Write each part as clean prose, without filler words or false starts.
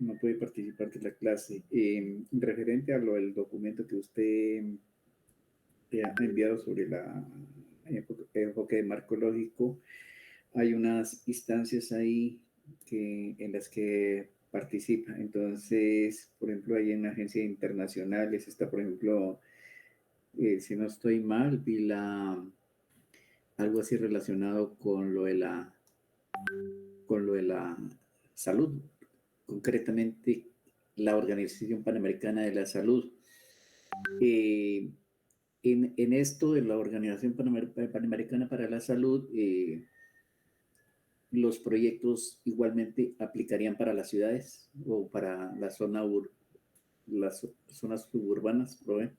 no pude participar de la clase. Referente a lo del documento que usted ha enviado sobre la enfoque de marco lógico, hay unas instancias ahí en las que participa. Entonces, por ejemplo, hay en agencias internacionales, está, por ejemplo, si no estoy mal, vi algo así relacionado con lo de la salud, concretamente la Organización Panamericana de la Salud. Eh, en esto de la Organización Panamericana para la Salud, los proyectos igualmente aplicarían para las ciudades o para las zonas suburbanas, ¿probé?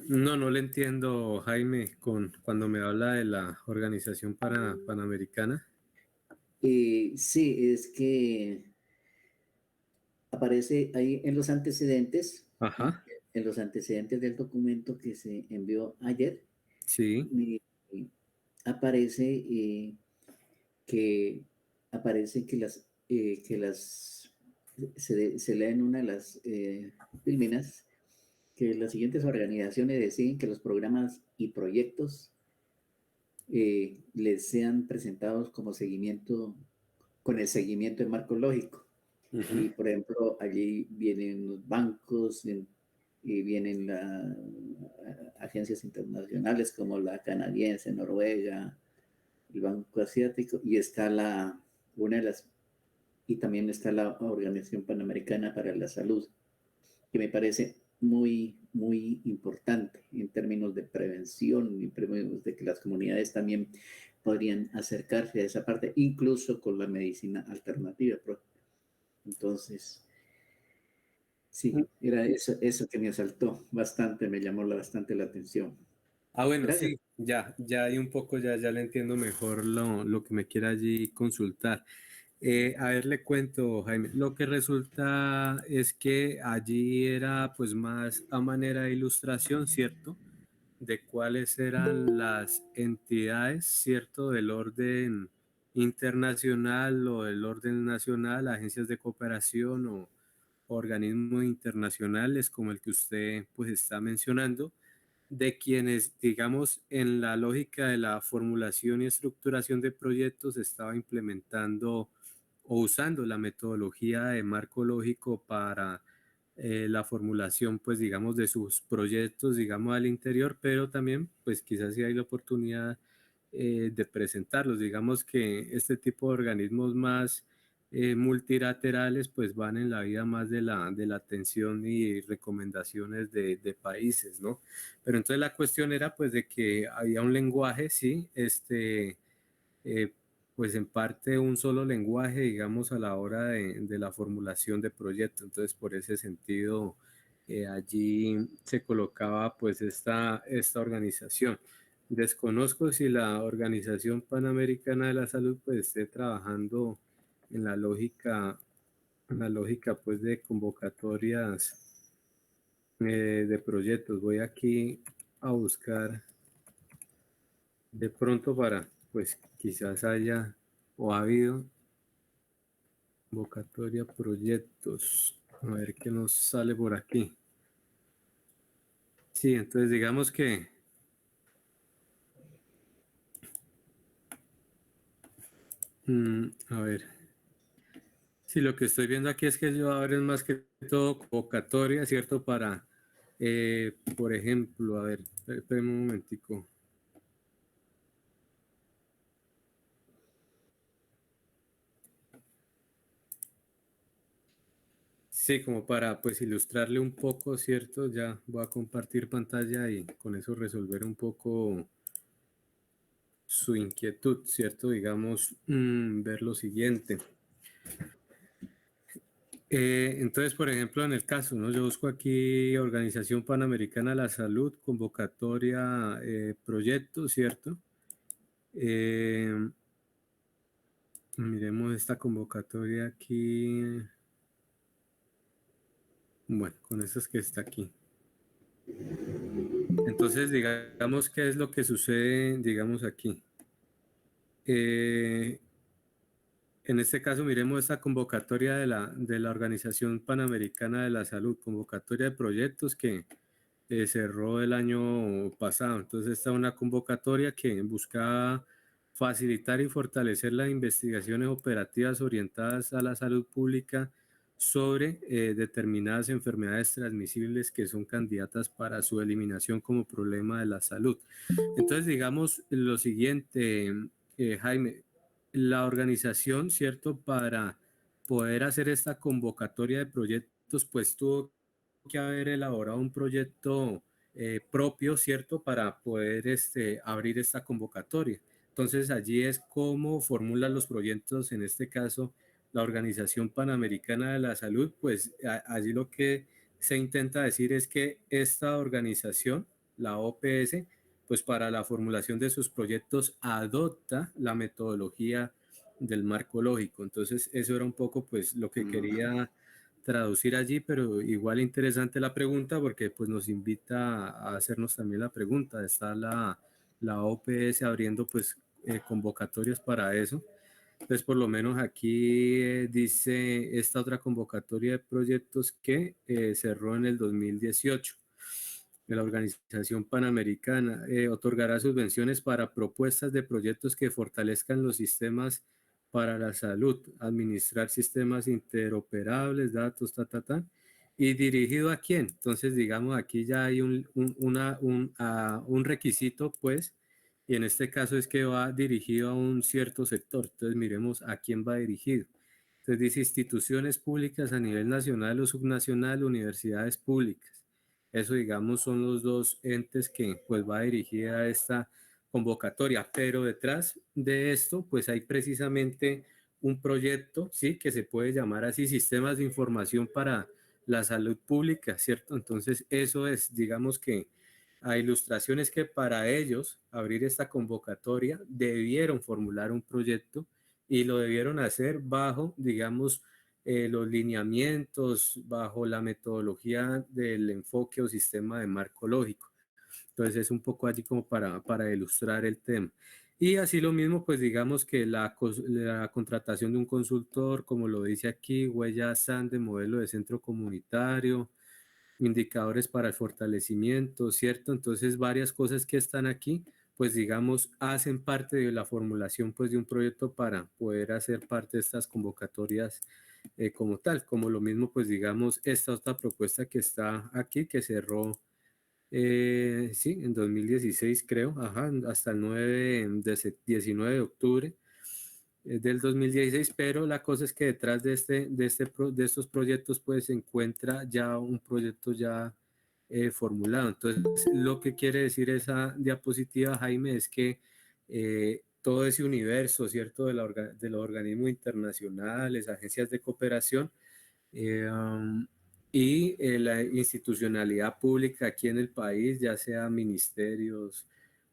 No, no le entiendo, Jaime, cuando me habla de la Organización Panamericana. Sí, es que aparece ahí Ajá, en los antecedentes del documento que se envió ayer, sí, eh, aparece que aparece se lee en una de las filminas que las siguientes organizaciones deciden que los programas y proyectos les sean presentados como seguimiento, con el seguimiento de marco lógico. ujú, Y por ejemplo, allí vienen los bancos y vienen las agencias internacionales como la canadiense, Noruega, el Banco Asiático, y está una de las, y también está la Organización Panamericana para la Salud, que me parece muy, muy importante en términos de prevención, en términos de que las comunidades también podrían acercarse a esa parte, incluso con la medicina alternativa. Entonces, sí, era eso que me asaltó bastante, me llamó bastante la atención. Ah, bueno, Gracias. sí, ya hay un poco, ya le entiendo mejor lo que me quiera allí consultar. A ver, le cuento, Jaime, lo que resulta es que allí era pues más a manera de ilustración, ¿cierto? De cuáles eran las entidades, ¿cierto? Del orden internacional o del orden nacional, agencias de cooperación o organismos internacionales como el que usted pues está mencionando, de quienes, digamos, en la lógica de la formulación y estructuración de proyectos estaba implementando o usando la metodología de marco lógico para la formulación, pues, digamos, de sus proyectos, digamos, al interior, pero también, pues, quizás si hay la oportunidad de presentarlos. Digamos que este tipo de organismos más multilaterales pues van en la vida más de la atención y recomendaciones de países, ¿no? Pero entonces la cuestión era pues de que había un lenguaje, sí, eh, pues en parte un solo lenguaje, digamos, a la hora de la formulación de proyectos. Entonces por ese sentido allí se colocaba pues esta organización. Desconozco si la Organización Panamericana de la Salud pues esté trabajando en la lógica pues de convocatorias de proyectos. Voy aquí a buscar de pronto para pues quizás haya o ha habido convocatoria proyectos. A ver qué nos sale por aquí. Sí, entonces digamos que a ver. Sí, lo que estoy viendo aquí es que yo abren más que todo convocatoria, ¿cierto? Para, por ejemplo, a ver, espérame un momentico. Sí, como para pues ilustrarle un poco, ¿cierto? Ya voy a compartir pantalla y con eso resolver un poco su inquietud, ¿cierto? Digamos, ver lo siguiente. Entonces, por ejemplo, en el caso, ¿no? Yo busco aquí Organización Panamericana de la Salud, convocatoria, proyecto, ¿cierto? Eh, Miremos esta convocatoria aquí. Bueno, con estas que está aquí. Entonces, digamos, ¿qué es lo que sucede, digamos, aquí? Eh, en este caso miremos esta convocatoria de la Organización Panamericana de la Salud, convocatoria de proyectos que cerró el año pasado. Entonces esta es una convocatoria que busca facilitar y fortalecer las investigaciones operativas orientadas a la salud pública sobre determinadas enfermedades transmisibles que son candidatas para su eliminación como problema de la salud. Entonces, digamos lo siguiente, Jaime, la organización, ¿cierto? Para poder hacer esta convocatoria de proyectos, pues tuvo que haber elaborado un proyecto propio, ¿cierto? Para poder abrir esta convocatoria. Entonces, allí es cómo formulan los proyectos, en este caso, la Organización Panamericana de la Salud, pues allí lo que se intenta decir es que esta organización, la OPS, pues para la formulación de sus proyectos adopta la metodología del marco lógico. Entonces, eso era un poco pues lo que quería traducir allí, pero igual interesante la pregunta porque pues nos invita a hacernos también la pregunta. Está la OPS abriendo pues convocatorias para eso. Entonces, por lo menos aquí dice esta otra convocatoria de proyectos que cerró en el 2018 de la Organización Panamericana. Otorgará subvenciones para propuestas de proyectos que fortalezcan los sistemas para la salud, administrar sistemas interoperables, datos, y dirigido a quién. Entonces, digamos, aquí ya hay un requisito, pues, y en este caso es que va dirigido a un cierto sector. Entonces, miremos a quién va dirigido. Entonces, dice instituciones públicas a nivel nacional o subnacional, universidades públicas. Eso, digamos, son los dos entes que pues va dirigida a esta convocatoria, pero detrás de esto pues hay precisamente un proyecto, sí, que se puede llamar así, sistemas de información para la salud pública, ¿cierto? Entonces eso es, digamos que a ilustraciones que para ellos abrir esta convocatoria debieron formular un proyecto y lo debieron hacer bajo, digamos, los lineamientos, bajo la metodología del enfoque o sistema de marco lógico. Entonces es un poco allí como para ilustrar el tema. Y así lo mismo, pues digamos que la contratación de un consultor, como lo dice aquí, huella SAN de modelo de centro comunitario, indicadores para el fortalecimiento, ¿cierto? Entonces varias cosas que están aquí, pues digamos, hacen parte de la formulación pues de un proyecto para poder hacer parte de estas convocatorias como tal, como lo mismo pues digamos esta otra propuesta que está aquí, que cerró sí, en 2016 creo, ajá, hasta el 19 de octubre del 2016, pero la cosa es que detrás de estos proyectos pues se encuentra ya un proyecto ya formulado. Entonces, lo que quiere decir esa diapositiva, Jaime, es que todo ese universo, ¿cierto?, de los organismos internacionales, agencias de cooperación, eh, um, y la institucionalidad pública aquí en el país, ya sea ministerios,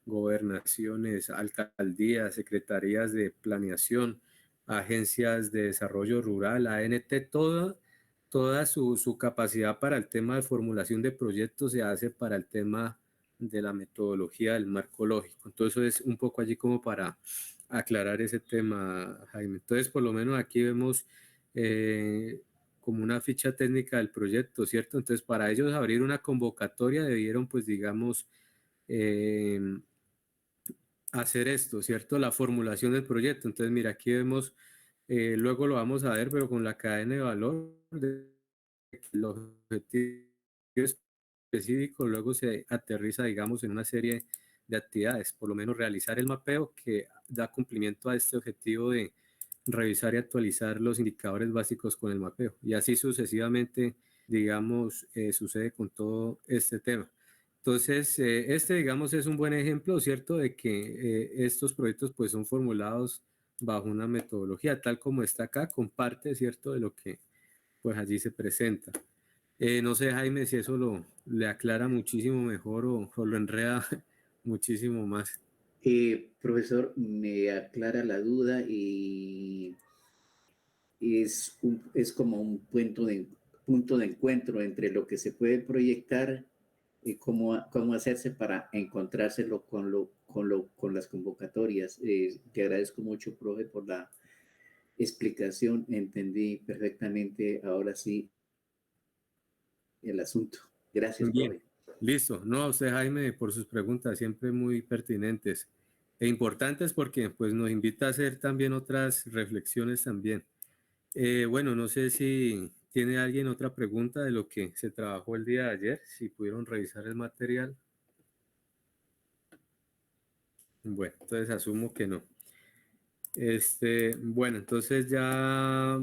gobernaciones, alcaldías, secretarías de planeación, agencias de desarrollo rural, ANT, toda su capacidad para el tema de formulación de proyectos se hace para el tema de la metodología del marco lógico. Entonces, eso es un poco allí como para aclarar ese tema, Jaime. Entonces, por lo menos aquí vemos como una ficha técnica del proyecto, ¿cierto? Entonces, para ellos abrir una convocatoria debieron, pues, digamos, eh, hacer esto, ¿cierto? La formulación del proyecto. Entonces, mira, aquí vemos, luego lo vamos a ver, pero con la cadena de valor de los objetivos específicos, luego se aterriza, digamos, en una serie de actividades, por lo menos realizar el mapeo que da cumplimiento a este objetivo de revisar y actualizar los indicadores básicos con el mapeo. Y así sucesivamente, digamos, sucede con todo este tema. Entonces, digamos, es un buen ejemplo, ¿cierto?, de que estos proyectos pues son formulados bajo una metodología, tal como está acá, comparte, ¿cierto?, de lo que pues allí se presenta. No sé, Jaime, si eso le aclara muchísimo mejor o lo enreda muchísimo más. Profesor, me aclara la duda y es como un punto de encuentro entre lo que se puede proyectar y cómo hacerse para encontrárselo con las convocatorias. Te agradezco mucho, profe, explicación entendí perfectamente ahora sí el asunto. Gracias, Bien, profe. listo. No, a usted, Jaime, por sus preguntas, siempre muy pertinentes e importantes porque pues nos invita a hacer también otras reflexiones también. Bueno, no sé si tiene alguien otra pregunta de lo que se trabajó el día de ayer, si pudieron revisar el material. Bueno, entonces asumo que no. Bueno, entonces ya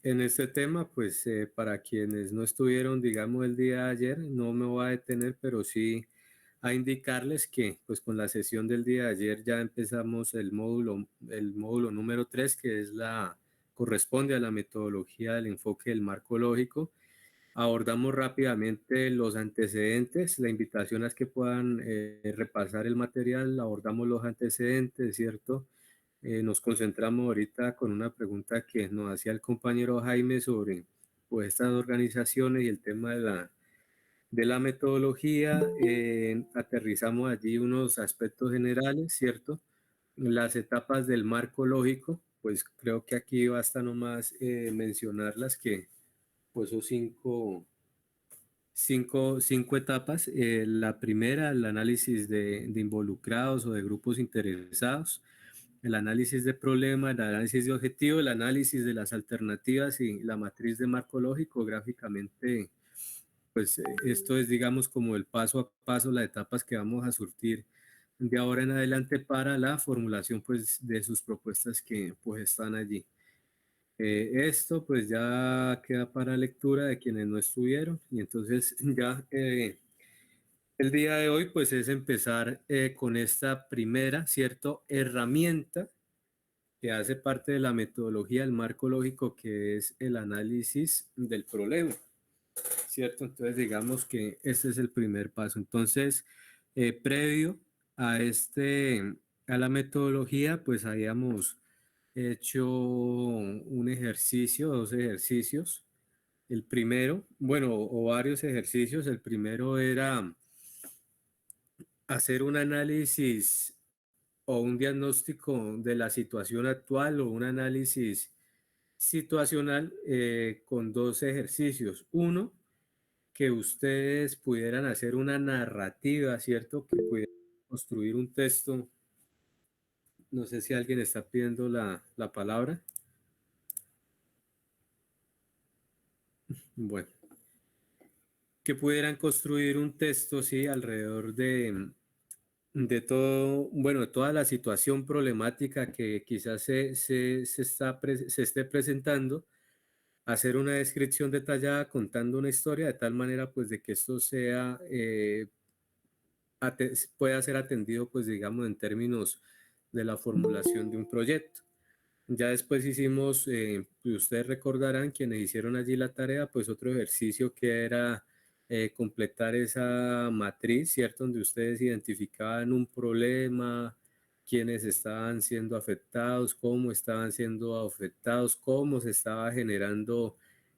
en este tema, pues para quienes no estuvieron, digamos, el día de ayer, no me voy a detener, pero sí a indicarles que pues con la sesión del día de ayer ya empezamos el módulo número 3, que es corresponde a la metodología del enfoque del marco lógico. Abordamos rápidamente los antecedentes, la invitación es que puedan repasar el material, abordamos los antecedentes, ¿cierto? Nos concentramos ahorita con una pregunta que nos hacía el compañero Jaime sobre pues, estas organizaciones y el tema de la metodología. Aterrizamos allí unos aspectos generales, ¿cierto? Las etapas del marco lógico, pues creo que aquí basta nomás mencionarlas que pues son cinco etapas. La primera, el análisis de involucrados o de grupos interesados, el análisis de problema, el análisis de objetivo, el análisis de las alternativas y la matriz de marco lógico. Gráficamente, pues esto es, digamos, como el paso a paso, las etapas que vamos a surtir de ahora en adelante para la formulación, pues, de sus propuestas que, pues, están allí. Esto, pues, ya queda para lectura de quienes no estuvieron y entonces ya el día de hoy, pues, es empezar con esta primera, ¿cierto?, herramienta que hace parte de la metodología del marco lógico, que es el análisis del problema, ¿cierto? Entonces, digamos que este es el primer paso. Entonces, previo a a la metodología, pues habíamos hecho un ejercicio, dos ejercicios. El primero, bueno, o varios ejercicios. El primero era hacer un análisis o un diagnóstico de la situación actual o un análisis situacional con dos ejercicios. Uno, que ustedes pudieran hacer una narrativa, ¿cierto? Que pudieran construir un texto. No sé si alguien está pidiendo la palabra. Bueno, que pudieran construir un texto, sí, alrededor de todo, bueno, de toda la situación problemática que quizás se esté presentando, hacer una descripción detallada contando una historia de tal manera pues de que esto sea, pueda ser atendido pues digamos en términos de la formulación de un proyecto. Ya después hicimos, ustedes recordarán quienes hicieron allí la tarea, pues otro ejercicio que era completar esa matriz, ¿cierto? Donde ustedes identificaban un problema, quiénes estaban siendo afectados, cómo estaban siendo afectados, cómo se estaba generando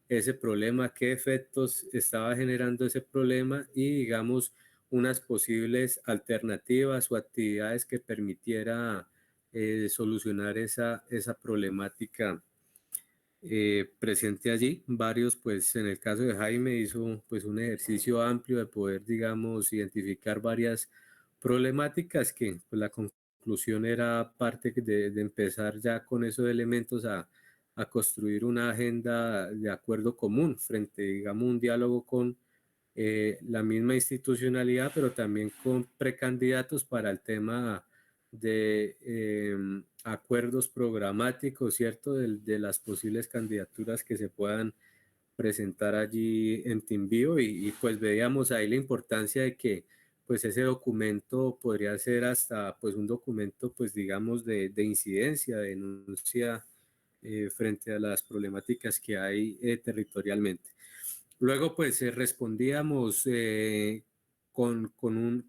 ese problema, qué efectos estaba generando ese problema y digamos unas posibles alternativas o actividades que permitiera solucionar esa problemática presente allí. Varios, pues en el caso de Jaime hizo pues un ejercicio amplio de poder, digamos, identificar varias problemáticas que pues, la conclusión era parte de empezar ya con esos elementos a construir una agenda de acuerdo común frente, digamos, un diálogo con la misma institucionalidad, pero también con precandidatos para el tema de acuerdos programáticos, ¿cierto? De las posibles candidaturas que se puedan presentar allí en TeamView y pues veíamos ahí la importancia de que pues ese documento podría ser hasta pues un documento pues digamos de incidencia, de denuncia frente a las problemáticas que hay territorialmente. Luego, pues respondíamos con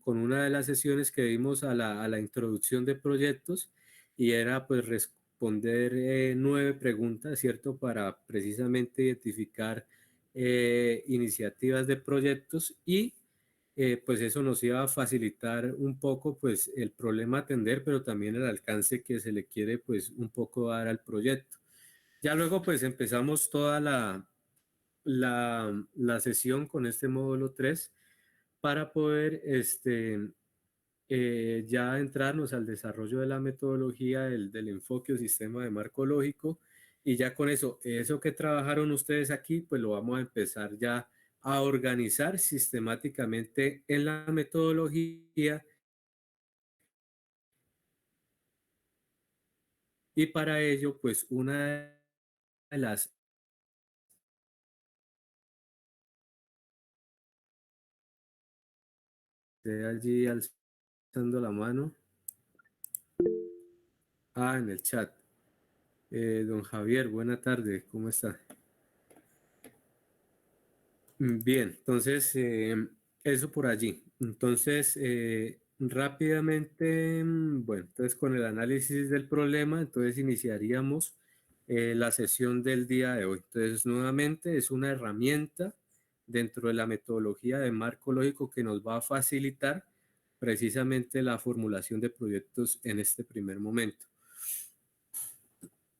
una de las sesiones que dimos a la introducción de proyectos y era pues responder 9 preguntas, ¿cierto? Para precisamente identificar iniciativas de proyectos y pues eso nos iba a facilitar un poco pues el problema a atender, pero también el alcance que se le quiere pues un poco dar al proyecto. Ya luego pues empezamos toda la sesión con este módulo 3 para poder ya entrarnos al desarrollo de la metodología del enfoque o sistema de marco lógico, y ya con eso que trabajaron ustedes aquí, pues lo vamos a empezar ya a organizar sistemáticamente en la metodología, y para ello pues una de las de allí alzando la mano, en el chat. Don Javier, buena tarde, ¿cómo está? Bien, entonces eso por allí. Entonces, rápidamente, bueno, entonces con el análisis del problema, entonces iniciaríamos la sesión del día de hoy. Entonces, nuevamente es una herramienta dentro de la metodología de marco lógico que nos va a facilitar precisamente la formulación de proyectos en este primer momento.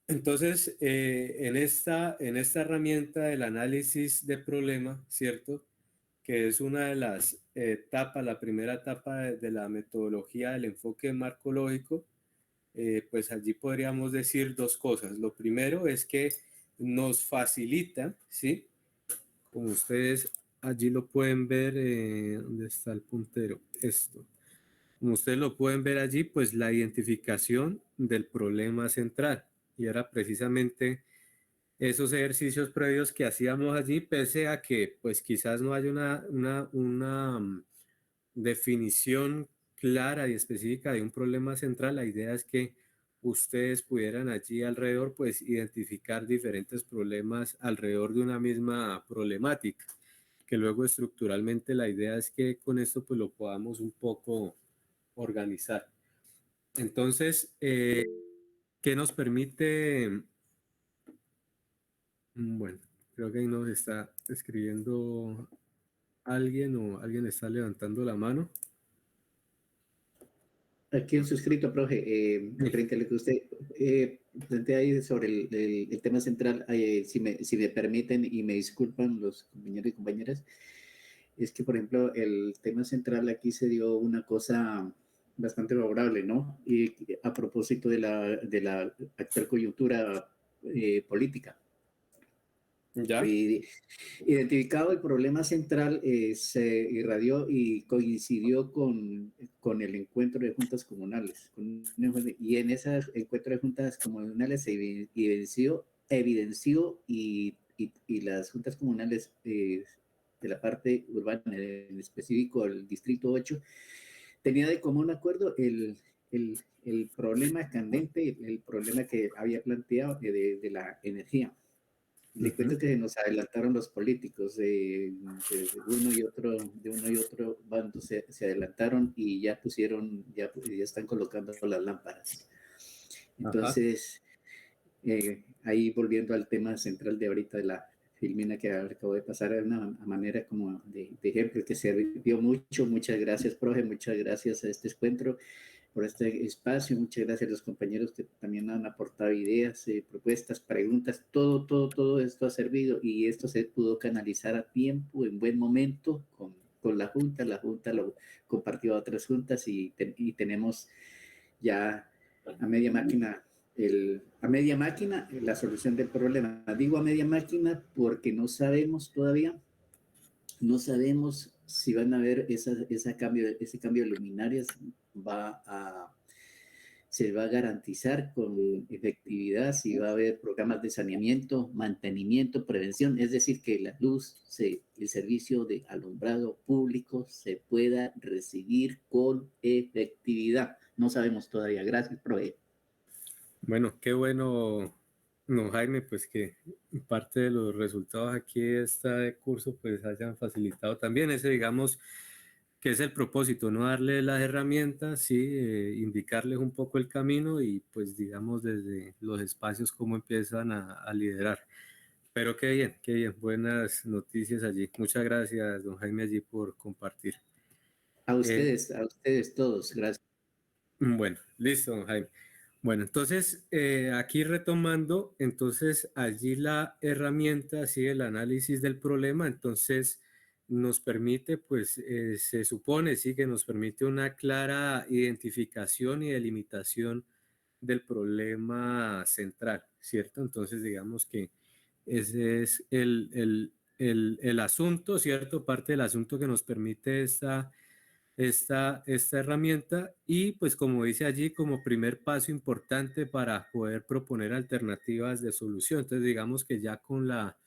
Entonces, en esta herramienta del análisis de problema, ¿cierto? Que es una de las etapas, la primera etapa de la metodología del enfoque marcológico, pues allí podríamos decir dos cosas. Lo primero es que nos facilita, ¿sí? Como ustedes allí lo pueden ver, ¿dónde está el puntero? Esto. Como ustedes lo pueden ver allí, pues la identificación del problema central. Y era precisamente esos ejercicios previos que hacíamos allí, pese a que pues quizás no haya una definición clara y específica de un problema central. La idea es que ustedes pudieran allí alrededor pues identificar diferentes problemas alrededor de una misma problemática, que luego estructuralmente la idea es que con esto pues lo podamos un poco organizar. Entonces, ¿qué nos permite? Bueno, creo que ahí nos está escribiendo alguien o alguien está levantando la mano. Aquí en su escrito, profe, Sí. frente a lo que usted plantea ahí sobre el tema central, si me permiten y me disculpan los compañeros y compañeras, es que, por ejemplo, el tema central aquí se dio una cosa bastante favorable, ¿no? Y a propósito de la actual coyuntura política. ¿Ya? Identificado el problema central, se irradió y coincidió con el encuentro de juntas comunales. Y en ese encuentro de juntas comunales se evidenció y las juntas comunales de la parte urbana, en específico el Distrito 8, tenía de común acuerdo el problema candente, el problema que había planteado de la energía. Le cuento que nos adelantaron los políticos de uno y otro bando, se adelantaron y ya pusieron, ya están colocando las lámparas. Ajá. Entonces, ahí volviendo al tema central de ahorita de la filmina que acabo de pasar, de una manera como de ejemplo que sirvió mucho. Muchas gracias, profe, muchas gracias a este encuentro, por este espacio. Muchas gracias a los compañeros que también han aportado ideas, propuestas, preguntas. Todo esto ha servido y esto se pudo canalizar a tiempo, en buen momento, con la Junta. La Junta lo compartió a otras juntas y tenemos ya a media máquina la solución del problema. Digo a media máquina porque no sabemos todavía, no sabemos si van a haber ese cambio de luminarias, va a, se va a garantizar con efectividad, si va a haber programas de saneamiento, mantenimiento, prevención, es decir, que la luz, el servicio de alumbrado público se pueda recibir con efectividad. No sabemos todavía. Gracias, profe. Bueno, qué bueno, no, Jaime, pues que parte de los resultados aquí de este curso pues hayan facilitado también ese, digamos, que es el propósito, no darle las herramientas, sí, indicarles un poco el camino y pues digamos desde los espacios cómo empiezan a liderar. Pero qué bien, buenas noticias allí. Muchas gracias, don Jaime, allí por compartir. A ustedes todos, gracias. Bueno, listo, don Jaime. Bueno, entonces, aquí retomando, entonces allí la herramienta, así el análisis del problema, entonces nos permite, pues se supone, sí, que nos permite una clara identificación y delimitación del problema central, ¿cierto? Entonces, digamos que ese es el asunto, ¿cierto? Parte del asunto que nos permite esta herramienta y pues como dice allí, como primer paso importante para poder proponer alternativas de solución. Entonces digamos que ya con la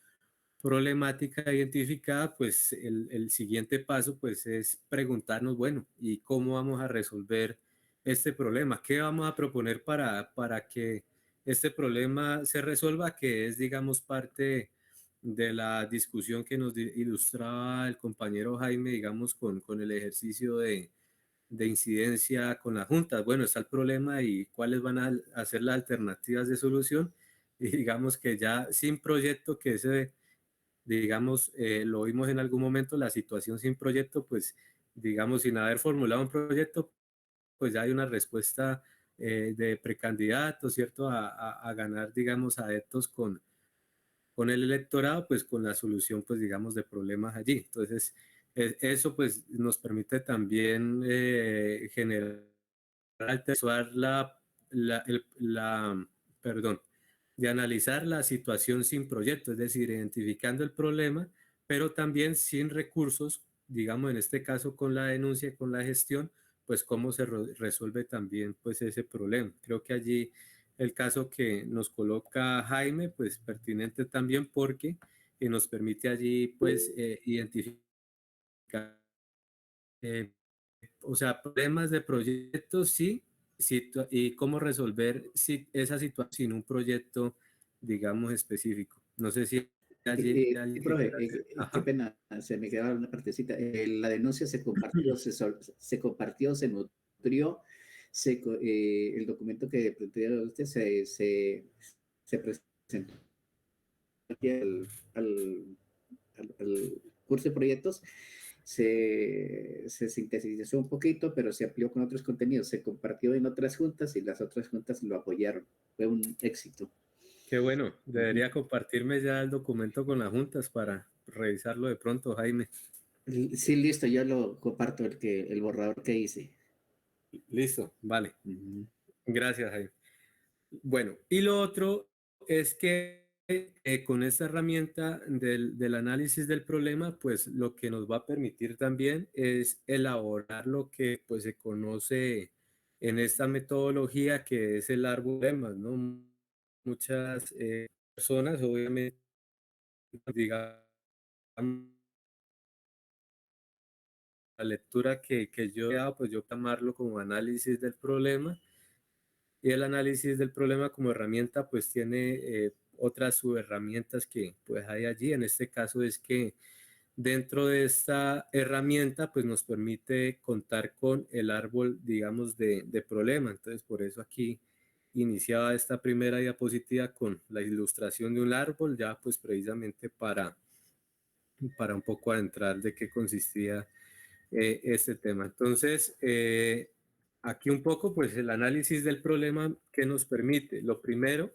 problemática identificada, pues el siguiente paso pues es preguntarnos, bueno, ¿y cómo vamos a resolver este problema? ¿Qué vamos a proponer para que este problema se resuelva? Que es, digamos, parte de la discusión que nos ilustraba el compañero Jaime, digamos, con el ejercicio de incidencia con las juntas. Bueno, está el problema y cuáles van a ser las alternativas de solución. Y digamos que ya sin proyecto, que ese digamos, lo vimos en algún momento, la situación sin proyecto, pues, digamos, sin haber formulado un proyecto, pues ya hay una respuesta de precandidato, ¿cierto? A ganar, digamos, adeptos con el electorado, pues con la solución, pues, digamos, de problemas allí. Entonces, eso, pues, nos permite también generar la, perdón, de analizar la situación sin proyecto, es decir, identificando el problema, pero también sin recursos, digamos en este caso con la denuncia, con la gestión, pues cómo se resuelve también pues ese problema. Creo que allí el caso que nos coloca Jaime, pues pertinente también porque nos permite allí pues identificar eh, o sea, problemas de proyectos, sí, y cómo resolver esa situación sin un proyecto, digamos, específico. No sé si allí hay Sí, alguien que quiera profe, hacer. qué Ajá, pena, se me quedaba una partecita. La denuncia se compartió, se compartió, se nutrió, el documento que plantearon usted se presentó aquí al curso de proyectos, se sintetizó un poquito, pero se amplió con otros contenidos, se compartió en otras juntas y las otras juntas lo apoyaron. Fue un éxito. qué bueno. Ujú. Debería compartirme ya el documento con las juntas para revisarlo de pronto, Jaime. Sí, listo, yo lo comparto el borrador que hice. Listo, vale. Ujú. Gracias, Jaime. Bueno, y lo otro es que con esta herramienta del análisis del problema, pues lo que nos va a permitir también es elaborar lo que pues se conoce en esta metodología que es el árbol de problemas, ¿no? Muchas personas, obviamente, digamos, la lectura que yo he dado, pues yo llamarlo como análisis del problema. Y el análisis del problema como herramienta, pues tiene otras subherramientas que pues hay allí. En este caso es que dentro de esta herramienta, pues nos permite contar con el árbol, digamos, de problema. Entonces, por eso aquí iniciaba esta primera diapositiva con la ilustración de un árbol, ya pues precisamente para un poco adentrar de qué consistía este tema. Entonces, aquí un poco, pues el análisis del problema que nos permite. Lo primero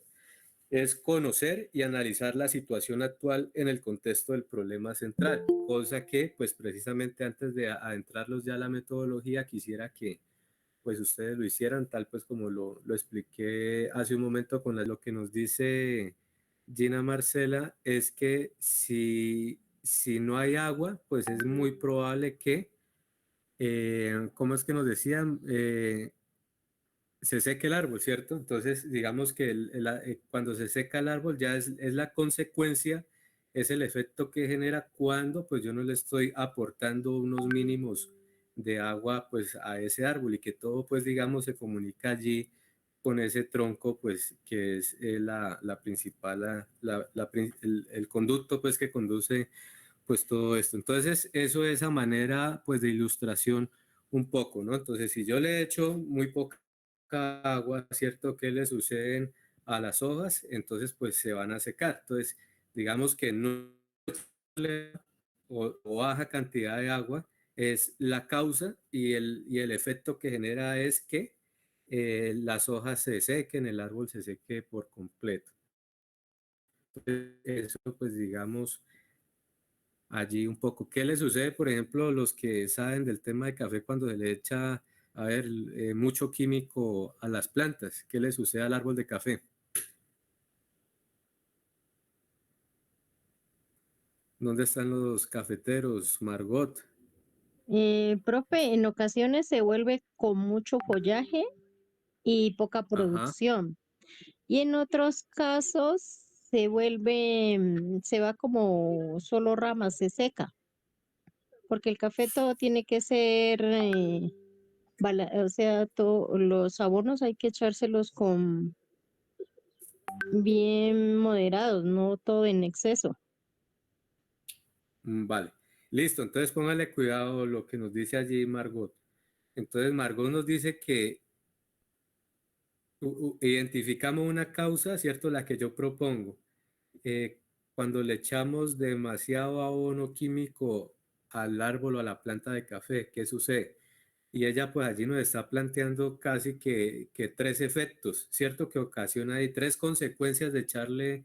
es conocer y analizar la situación actual en el contexto del problema central, cosa que, pues precisamente antes de adentrarlos ya a la metodología, quisiera que pues ustedes lo hicieran tal pues como lo expliqué hace un momento con lo que nos dice Gina Marcela, es que si no hay agua, pues es muy probable que ¿cómo es que nos decían? Se seca el árbol, ¿cierto? Entonces, digamos que cuando se seca el árbol ya es la consecuencia, es el efecto que genera cuando pues yo no le estoy aportando unos mínimos de agua pues a ese árbol y que todo pues digamos se comunica allí con ese tronco pues que es la principal, el conducto pues que conduce pues todo esto. Entonces, eso es a manera pues de ilustración un poco, ¿no? Entonces, si yo le echo muy poca agua, ¿cierto? ¿Qué le suceden a las hojas? Entonces, pues se van a secar. Entonces, digamos que no le o baja cantidad de agua, es la causa y el efecto que genera es que las hojas se sequen, el árbol se seque por completo. Entonces, eso pues digamos allí un poco. ¿Qué le sucede, por ejemplo, los que saben del tema de café cuando se le echa, a ver, mucho químico a las plantas? ¿Qué le sucede al árbol de café? ¿Dónde están los cafeteros, Margot? Profe, en ocasiones se vuelve con mucho follaje y poca Ajá, producción. Y en otros casos se vuelve, se va como solo ramas, se seca, porque el café todo tiene que ser, o sea, los abonos hay que echárselos con bien moderados, no todo en exceso. vale. Listo, entonces póngale cuidado lo que nos dice allí Margot. Entonces Margot nos dice que identificamos una causa, ¿cierto? La que yo propongo. Eh, Cuando le echamos demasiado abono químico al árbol o a la planta de café, ¿qué sucede? Y ella pues allí nos está planteando casi que tres efectos, ¿cierto? Que ocasiona ahí tres consecuencias de echarle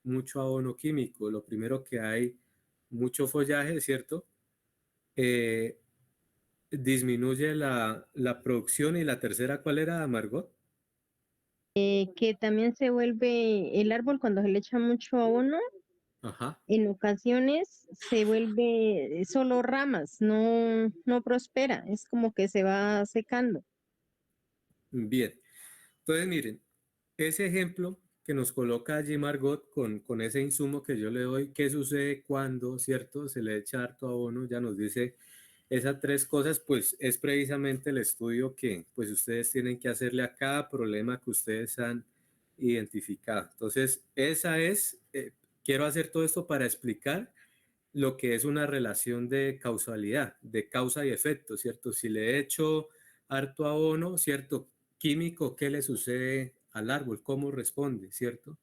mucho abono químico. Lo primero que hay mucho follaje, ¿cierto? Eh, Disminuye la producción y la tercera, ¿cuál era, Margot? Que también se vuelve el árbol cuando se le echa mucho abono, Ajá, en ocasiones se vuelve solo ramas, no prospera, es como que se va secando. bien. Entonces, miren, ese ejemplo que nos coloca allí Margot con ese insumo que yo le doy, ¿qué sucede cuando, cierto, se le echa harto abono? Ya nos dice esas tres cosas, pues es precisamente el estudio que pues ustedes tienen que hacerle a cada problema que ustedes han identificado. Entonces, quiero hacer todo esto para explicar lo que es una relación de causalidad, de causa y efecto, ¿cierto? Si le echo harto abono, ¿cierto? Químico, ¿qué le sucede al árbol? ¿Cómo responde, ¿cierto?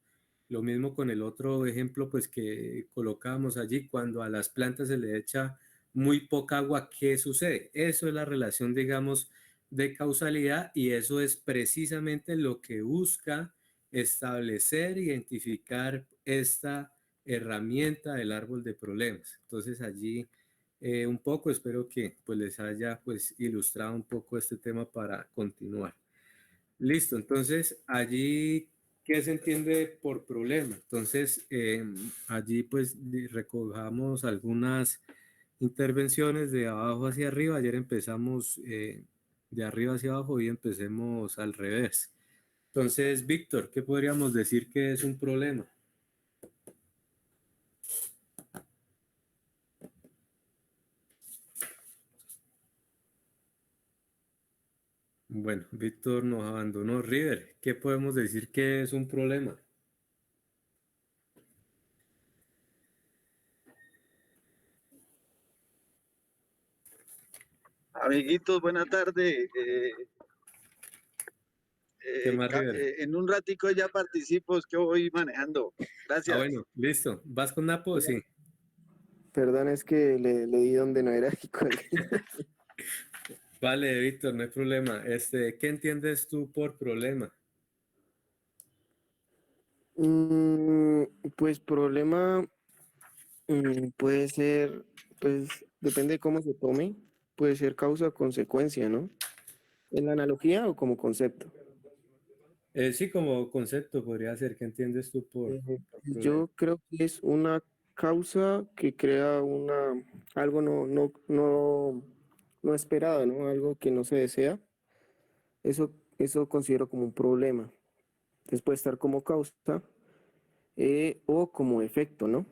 Lo mismo con el otro ejemplo, pues que colocábamos allí, cuando a las plantas se le echa muy poca agua, ¿qué sucede? Eso es la relación, digamos, de causalidad y eso es precisamente lo que busca establecer, identificar esta herramienta del árbol de problemas. Entonces allí un poco espero que pues les haya pues ilustrado un poco este tema para continuar. Listo, entonces allí, ¿qué se entiende por problema? Entonces allí pues recojamos algunas intervenciones de abajo hacia arriba. Ayer empezamos de arriba hacia abajo y empecemos al revés. Entonces, Víctor, ¿qué podríamos decir que es un problema? Bueno, Víctor nos abandonó. River, ¿qué podemos decir que es un problema? Amiguitos, buena tarde. ¿Qué más, River? En un ratico ya participo, es que voy manejando. Ah, Gracias. bueno, listo. ¿Vas con Napo? Sí. Perdón, es que le di donde no era y colgué. Vale, Víctor, no hay problema. ¿Qué entiendes tú por problema? Mm, pues problema puede ser, pues depende de cómo se tome, puede ser causa o consecuencia, ¿no? ¿En la analogía o como concepto? Sí, como concepto podría ser. ¿Qué entiendes tú por problema? Yo creo que es una causa que crea algo no esperado, ¿no? Algo que no se desea. Eso considero como un problema. Entonces puede estar como causa o como efecto, ¿no?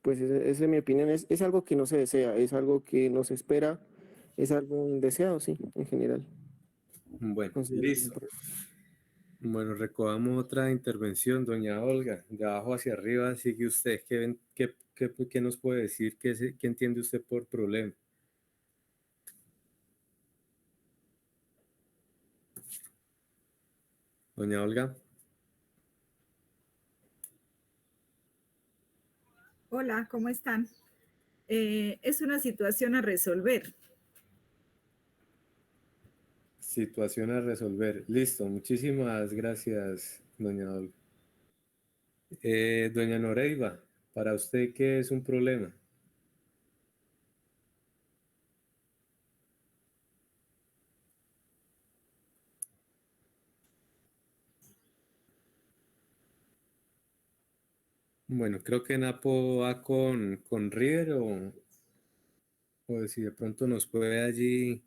Pues esa es mi opinión, es algo que no se desea, es algo que no se espera, es algo indeseado, sí, en general. Bueno, Considero que es un listo. problema. Bueno, recogamos otra intervención, doña Olga. De abajo hacia arriba sigue usted. ¿Qué nos puede decir? ¿Qué entiende usted por problema? Doña Olga. Hola, ¿cómo están? es una situación a resolver. Situación a resolver. Listo, muchísimas gracias, doña Olga. Doña Noreiva, ¿para usted qué es un problema? Bueno, creo que Napo va con River o si de pronto nos puede allí.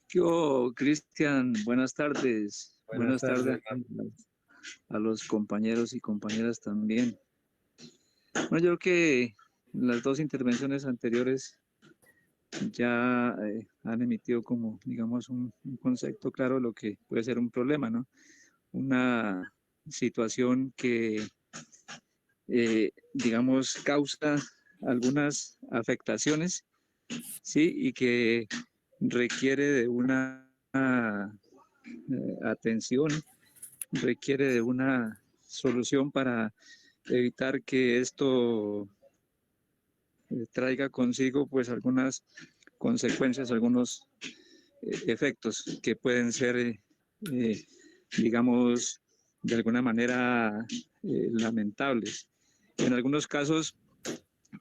Yo, Cristian, buenas tardes. Buenas tardes, A los compañeros y compañeras también. Bueno, yo creo que las dos intervenciones anteriores ya han emitido como, digamos, un concepto claro de lo que puede ser un problema, ¿no? Una situación que, digamos, causa algunas afectaciones, ¿sí? Y que requiere de una atención, requiere de una solución para evitar que esto traiga consigo pues algunas consecuencias, algunos efectos que pueden ser, digamos, de alguna manera lamentables. En algunos casos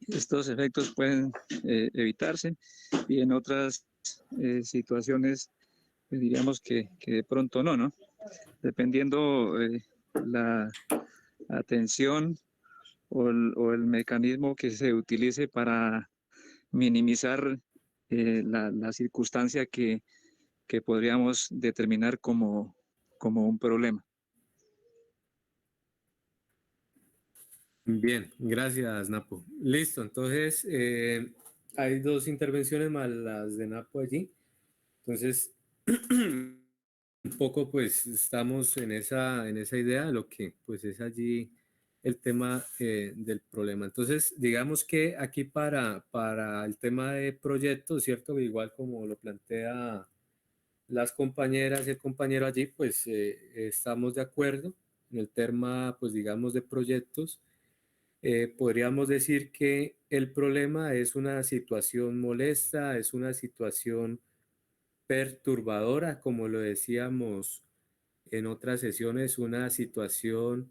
estos efectos pueden evitarse y en otras situaciones diríamos que de pronto no, ¿no? Dependiendo la atención o el mecanismo que se utilice para minimizar la circunstancia que podríamos determinar como un problema. Bien, gracias, Napo. Listo, entonces hay dos intervenciones más las de Napo allí. Entonces, un poco pues estamos en esa idea de lo que pues es allí el tema del problema. Entonces, digamos que aquí para el tema de proyectos, ¿cierto? Igual como lo plantea las compañeras y el compañero allí, pues estamos de acuerdo en el tema, pues digamos, de proyectos. Podríamos decir que el problema es una situación molesta, es una situación perturbadora, como lo decíamos en otras sesiones, una situación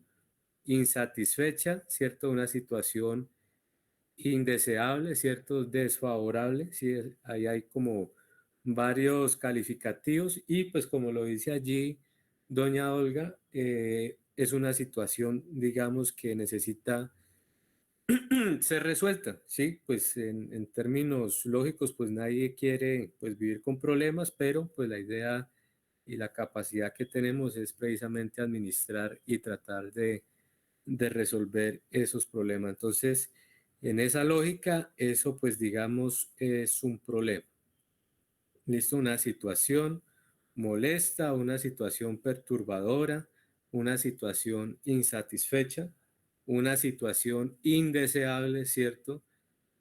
insatisfecha, ¿cierto? Una situación indeseable, ¿cierto? Desfavorable, ¿sí? Ahí hay como varios calificativos y pues como lo dice allí doña Olga, es una situación, digamos, que necesita ser resuelta, ¿sí? Pues en términos lógicos, pues nadie quiere pues vivir con problemas, pero pues la idea y la capacidad que tenemos es precisamente administrar y tratar de resolver esos problemas. Entonces, en esa lógica, eso pues digamos es un problema. ¿Listo? Una situación molesta, una situación perturbadora, una situación insatisfecha, una situación indeseable, ¿cierto?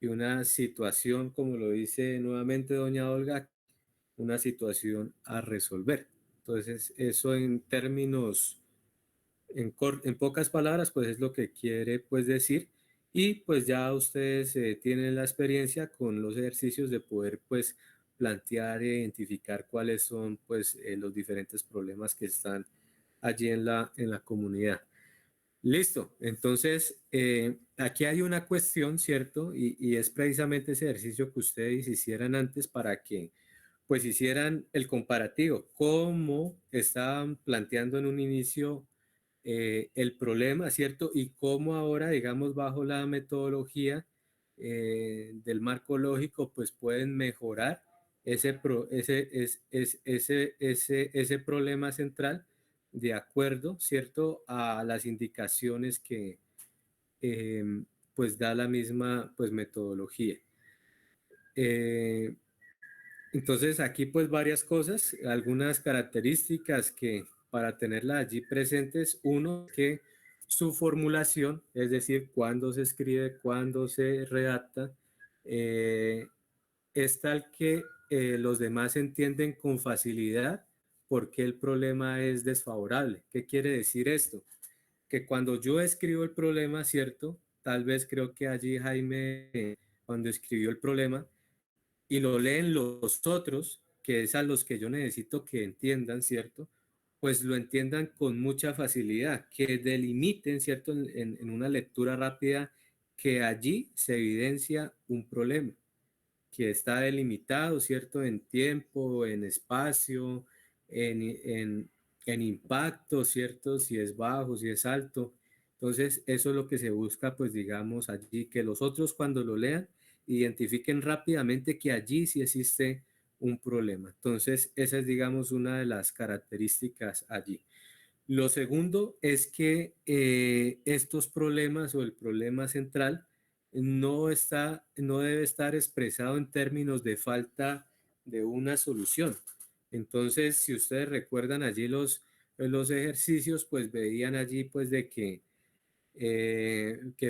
Y una situación, como lo dice nuevamente doña Olga, una situación a resolver. Entonces, eso en términos, en pocas palabras, pues es lo que quiere pues decir. Y pues ya ustedes tienen la experiencia con los ejercicios de poder pues plantear e identificar cuáles son pues los diferentes problemas que están allí en la comunidad. Listo, entonces aquí hay una cuestión, ¿cierto? Y es precisamente ese ejercicio que ustedes hicieran antes para que pues hicieran el comparativo, cómo estaban planteando en un inicio el problema, ¿cierto? Y cómo ahora, digamos, bajo la metodología del marco lógico, pues pueden mejorar ese problema central de acuerdo, ¿cierto? A las indicaciones que pues da la misma pues metodología. Entonces aquí pues varias cosas, algunas características que para tenerla allí presentes, uno que su formulación, es decir, cuando se escribe, cuando se redacta, es tal que los demás entienden con facilidad por qué el problema es desfavorable. ¿Qué quiere decir esto? Que cuando yo escribo el problema, ¿cierto? tal vez creo que allí Jaime, cuando escribió el problema, y lo leen los otros, que es a los que yo necesito que entiendan, ¿cierto? Pues lo entiendan con mucha facilidad, que delimiten, ¿cierto? En una lectura rápida, que allí se evidencia un problema, que está delimitado, ¿cierto? En tiempo, en espacio, en, en, en impacto, ¿cierto? Si es bajo, si es alto. Entonces, eso es lo que se busca, pues digamos, allí, que los otros cuando lo lean, identifiquen rápidamente que allí sí existe un problema. Entonces, esa es, digamos, una de las características allí. Lo segundo es que estos problemas o el problema central no debe estar expresado en términos de falta de una solución. Entonces, si ustedes recuerdan allí los ejercicios, pues veían allí pues de que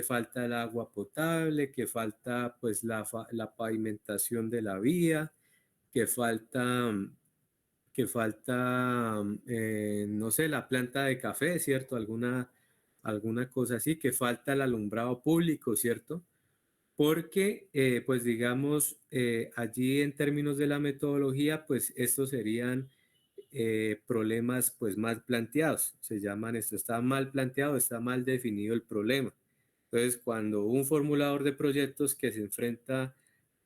falta el agua potable, que falta pues la pavimentación de la vía, que falta no sé, la planta de café, ¿cierto? Alguna cosa así, que falta el alumbrado público, ¿cierto? Porque, pues digamos, allí en términos de la metodología, pues estos serían problemas pues mal planteados, se llaman esto, está mal planteado, está mal definido el problema. Entonces, cuando un formulador de proyectos que se enfrenta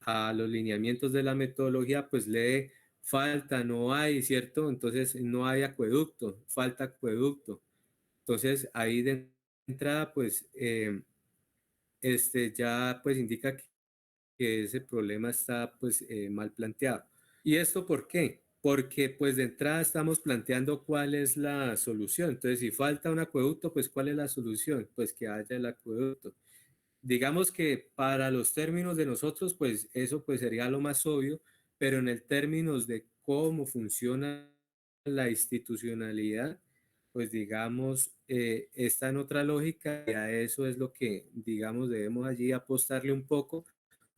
a los lineamientos de la metodología, pues lee falta, no hay, ¿cierto? Entonces, no hay acueducto, falta acueducto. Entonces, ahí de entrada, pues, ya pues indica que ese problema está pues mal planteado. ¿Y esto por qué? Porque pues de entrada estamos planteando cuál es la solución. Entonces, si falta un acueducto, pues ¿cuál es la solución? Pues que haya el acueducto. Digamos que para los términos de nosotros, pues eso pues sería lo más obvio, pero en el términos de cómo funciona la institucionalidad, pues digamos, está en otra lógica y a eso es lo que, digamos, debemos allí apostarle un poco,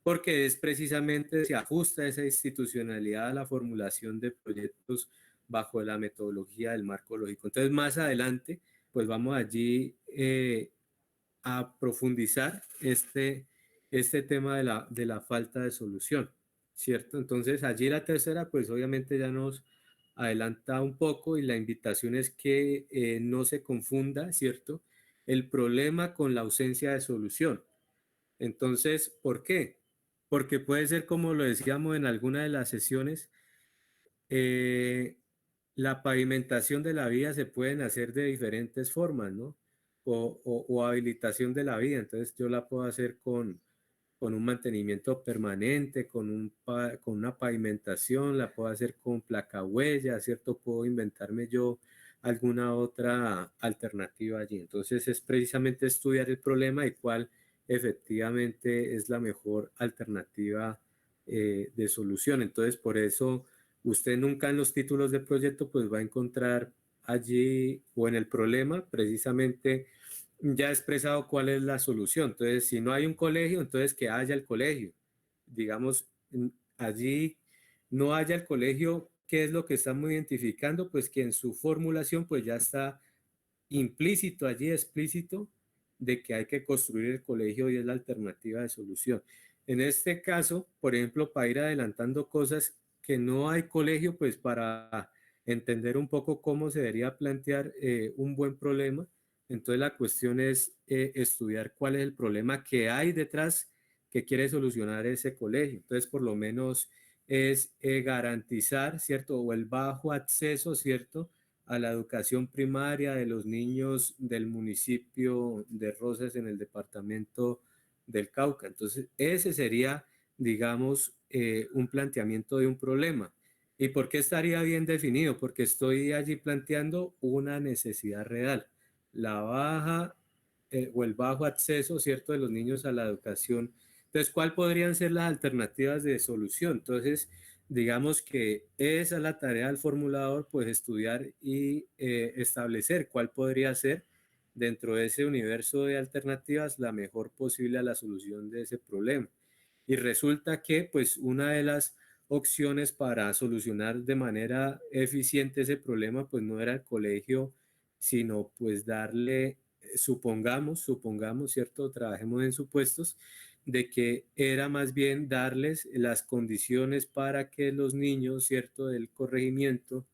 porque es precisamente, se ajusta esa institucionalidad a la formulación de proyectos bajo la metodología del marco lógico. Entonces, más adelante, pues vamos allí a profundizar este tema de la falta de solución, ¿cierto? Entonces, allí la tercera, pues obviamente ya nos adelanta un poco y la invitación es que no se confunda, ¿cierto? El problema con la ausencia de solución. Entonces, ¿por qué? Porque puede ser, como lo decíamos en alguna de las sesiones, eh, la pavimentación de la vía se pueden hacer de diferentes formas, ¿no? O habilitación de la vía. Entonces yo la puedo hacer con un mantenimiento permanente, con una pavimentación, la puedo hacer con placa huella, ¿cierto? Puedo inventarme yo alguna otra alternativa allí. Entonces es precisamente estudiar el problema y cuál efectivamente es la mejor alternativa de solución. Entonces por eso usted nunca en los títulos de proyecto pues va a encontrar allí o en el problema precisamente ya expresado cuál es la solución. Entonces, si no hay un colegio, entonces que haya el colegio. Digamos, allí no haya el colegio, ¿qué es lo que estamos identificando? Pues que en su formulación pues ya está implícito allí, explícito, de que hay que construir el colegio y es la alternativa de solución. En este caso, por ejemplo, para ir adelantando cosas que no hay colegio, pues para entender un poco cómo se debería plantear un buen problema, entonces la cuestión es estudiar cuál es el problema que hay detrás que quiere solucionar ese colegio. Entonces, por lo menos es garantizar, ¿cierto? O el bajo acceso, ¿cierto? A la educación primaria de los niños del municipio de Rosas en el departamento del Cauca. Entonces, ese sería, digamos, un planteamiento de un problema. ¿Y por qué estaría bien definido? Porque estoy allí planteando una necesidad real. La baja o el bajo acceso, ¿cierto?, de los niños a la educación. Entonces, ¿cuáles podrían ser las alternativas de solución? Entonces, digamos que esa es la tarea del formulador, pues estudiar y establecer cuál podría ser dentro de ese universo de alternativas la mejor posible a la solución de ese problema. Y resulta que pues una de las opciones para solucionar de manera eficiente ese problema pues no era el colegio, sino pues darle supongamos, ¿cierto? Trabajemos en supuestos de que era más bien darles las condiciones para que los niños, ¿cierto? Del corregimiento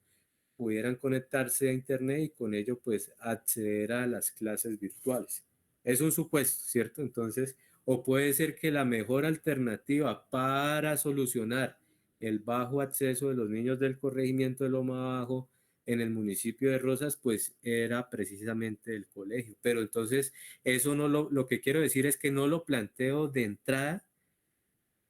pudieran conectarse a internet y con ello pues acceder a las clases virtuales. Es un supuesto, ¿cierto? Entonces, o puede ser que la mejor alternativa para solucionar el bajo acceso de los niños del corregimiento de Loma Bajo en el municipio de Rosas, pues era precisamente el colegio. Pero entonces, eso no lo que quiero decir es que no lo planteo de entrada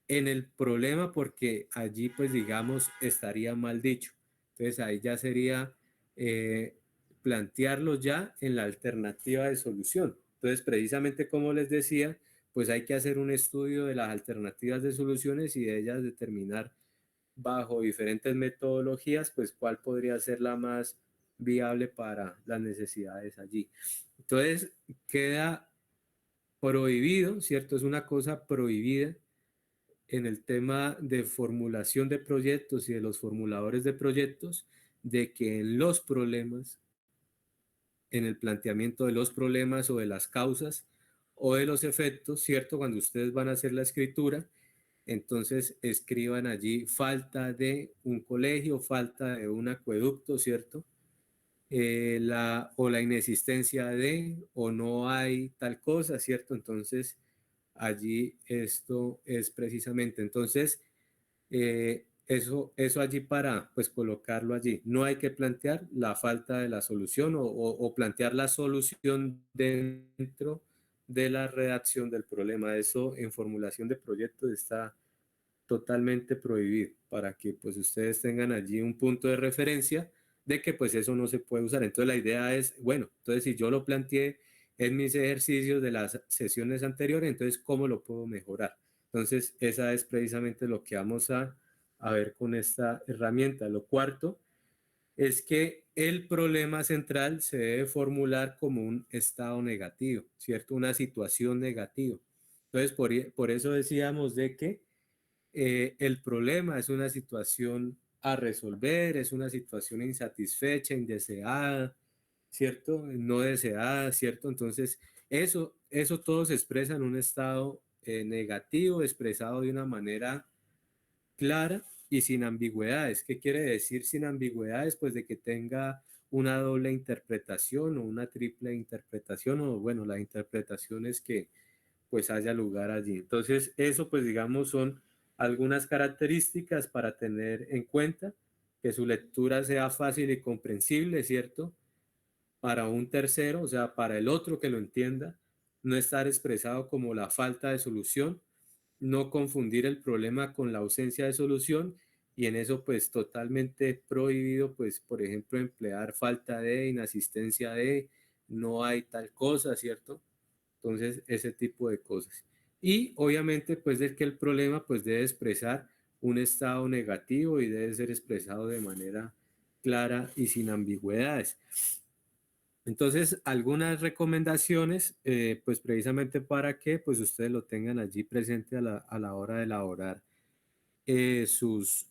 en el problema porque allí, pues digamos, estaría mal dicho. Entonces, ahí ya sería plantearlo ya en la alternativa de solución. Entonces, precisamente como les decía, pues hay que hacer un estudio de las alternativas de soluciones y de ellas determinar bajo diferentes metodologías, pues cuál podría ser la más viable para las necesidades allí. Entonces, queda prohibido, ¿cierto? Es una cosa prohibida en el tema de formulación de proyectos y de los formuladores de proyectos, de que en los problemas, en el planteamiento de los problemas o de las causas o de los efectos, ¿cierto? Cuando ustedes van a hacer la escritura, entonces escriban allí falta de un colegio, falta de un acueducto, ¿cierto? O la inexistencia de, o no hay tal cosa, ¿cierto? Entonces, allí esto es precisamente, entonces, eso allí para, pues, colocarlo allí. No hay que plantear la falta de la solución o plantear la solución dentro de la redacción del problema. Eso en formulación de proyectos está totalmente prohibido para que pues ustedes tengan allí un punto de referencia de que pues eso no se puede usar. Entonces la idea es, bueno, entonces si yo lo planteé en mis ejercicios de las sesiones anteriores, entonces ¿cómo lo puedo mejorar? Entonces esa es precisamente lo que vamos a ver con esta herramienta. Lo cuarto es que el problema central se debe formular como un estado negativo, ¿cierto? Una situación negativa. Entonces por eso decíamos de que el problema es una situación a resolver, es una situación insatisfecha, indeseada, ¿cierto? No deseada, ¿cierto? Entonces, eso todo se expresa en un estado negativo, expresado de una manera clara y sin ambigüedades. ¿Qué quiere decir sin ambigüedades? Pues de que tenga una doble interpretación o una triple interpretación, o bueno, la interpretación es que pues haya lugar allí. Entonces, eso pues digamos son algunas características para tener en cuenta, que su lectura sea fácil y comprensible, ¿cierto? Para un tercero, o sea, para el otro que lo entienda, no estar expresado como la falta de solución, no confundir el problema con la ausencia de solución y en eso pues totalmente prohibido, pues por ejemplo, emplear falta de, inasistencia de, no hay tal cosa, ¿cierto? Entonces, ese tipo de cosas. Y obviamente, pues de que el problema pues debe expresar un estado negativo y debe ser expresado de manera clara y sin ambigüedades. Entonces, algunas recomendaciones, pues precisamente para que pues ustedes lo tengan allí presente a la hora de elaborar sus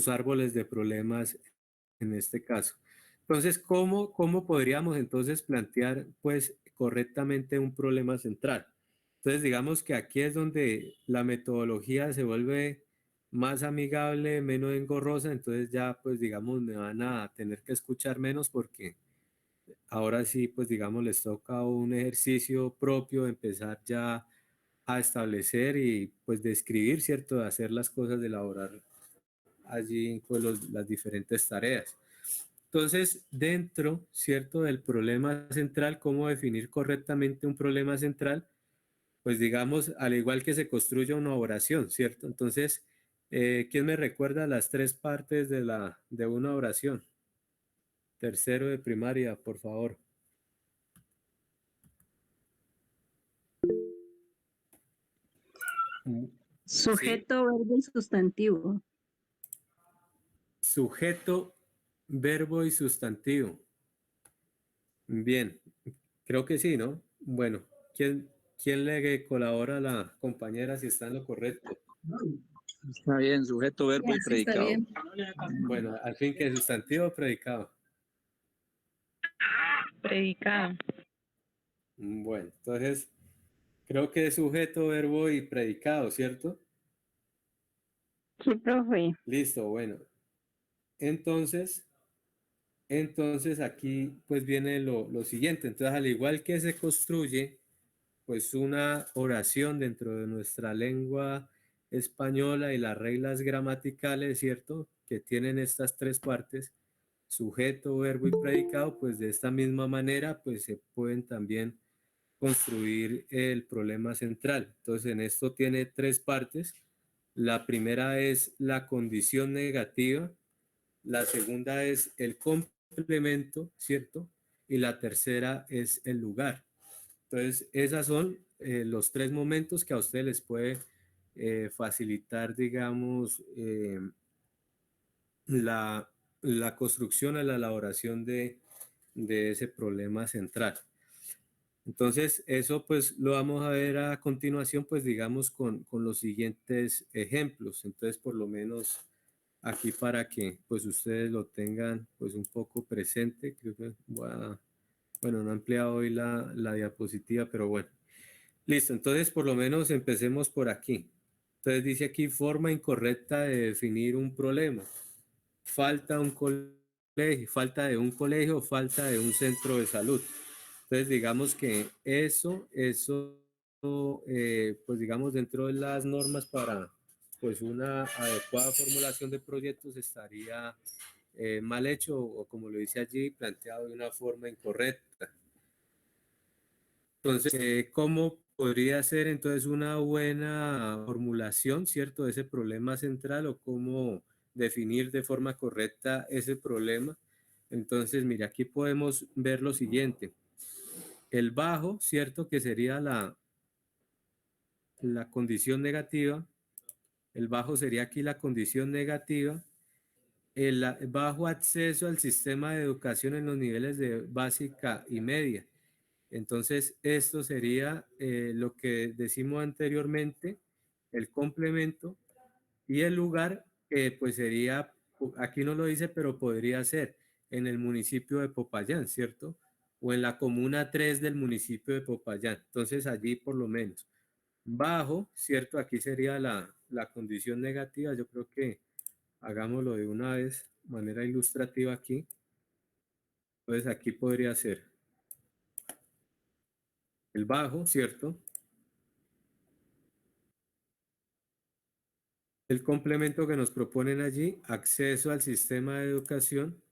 árboles de problemas en este caso. Entonces, ¿cómo podríamos entonces plantear pues correctamente un problema central? Entonces, digamos que aquí es donde la metodología se vuelve más amigable, menos engorrosa, entonces ya pues digamos me van a tener que escuchar menos porque ahora sí pues digamos les toca un ejercicio propio, empezar ya a establecer y pues describir, ¿cierto? De hacer las cosas, de elaborar allí pues las diferentes tareas. Entonces, dentro, ¿cierto? Del problema central, ¿cómo definir correctamente un problema central? Pues digamos, al igual que se construye una oración, ¿cierto? Entonces, ¿quién me recuerda las tres partes de una oración? Tercero de primaria, por favor. Sujeto, verbo y sustantivo. Sujeto, verbo y sustantivo. Bien, creo que sí, ¿no? Bueno, ¿quién le colabora a la compañera si está en lo correcto? Está bien, sujeto, verbo y Sí, está predicado. bien. Bueno, al fin que sustantivo o predicado. Predicado. Bueno, entonces creo que es sujeto, verbo y predicado, ¿cierto? Sí, profe. Listo, bueno. Entonces aquí pues viene lo siguiente. Entonces, al igual que se construye pues una oración dentro de nuestra lengua española y las reglas gramaticales, ¿cierto? Que tienen estas tres partes, sujeto, verbo y predicado, pues de esta misma manera pues se pueden también construir el problema central. Entonces, en esto tiene tres partes. La primera es la condición negativa, la segunda es el complemento, ¿cierto? Y la tercera es el lugar. Entonces, esos son los tres momentos que a ustedes les puede facilitar, digamos, la, la construcción o la elaboración de ese problema central. Entonces, eso pues lo vamos a ver a continuación, pues digamos con los siguientes ejemplos. Entonces, por lo menos aquí para que pues ustedes lo tengan pues un poco presente. Creo que bueno, no he ampliado hoy la diapositiva, pero bueno. Listo, entonces por lo menos empecemos por aquí. Entonces dice aquí forma incorrecta de definir un problema. Falta un colegio, falta de un colegio, falta de un centro de salud. Entonces, digamos que pues digamos, dentro de las normas para pues una adecuada formulación de proyectos estaría mal hecho o como lo dice allí, planteado de una forma incorrecta. Entonces, ¿cómo podría ser entonces una buena formulación, cierto, de ese problema central o cómo definir de forma correcta ese problema? Entonces, mira, aquí podemos ver lo siguiente. El bajo, cierto, que sería la condición negativa. El bajo sería aquí la condición negativa. El bajo acceso al sistema de educación en los niveles de básica y media. Entonces, esto sería lo que decimos anteriormente, el complemento y el lugar, pues sería, aquí no lo dice, pero podría ser en el municipio de Popayán, ¿cierto? O en la comuna 3 del municipio de Popayán. Entonces, allí por lo menos. Bajo, ¿cierto? Aquí sería la condición negativa. Yo creo que hagámoslo de una vez, de manera ilustrativa aquí. Entonces, aquí podría ser el bajo, ¿cierto? El complemento que nos proponen allí, acceso al sistema de educación.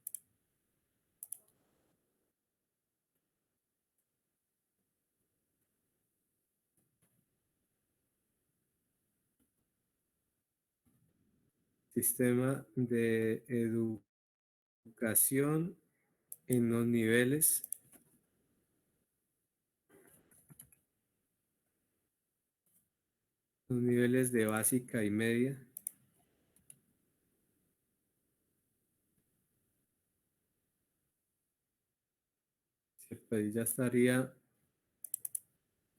Sistema de educación en los niveles de básica y media. ¿Cierto? Ahí ya estaría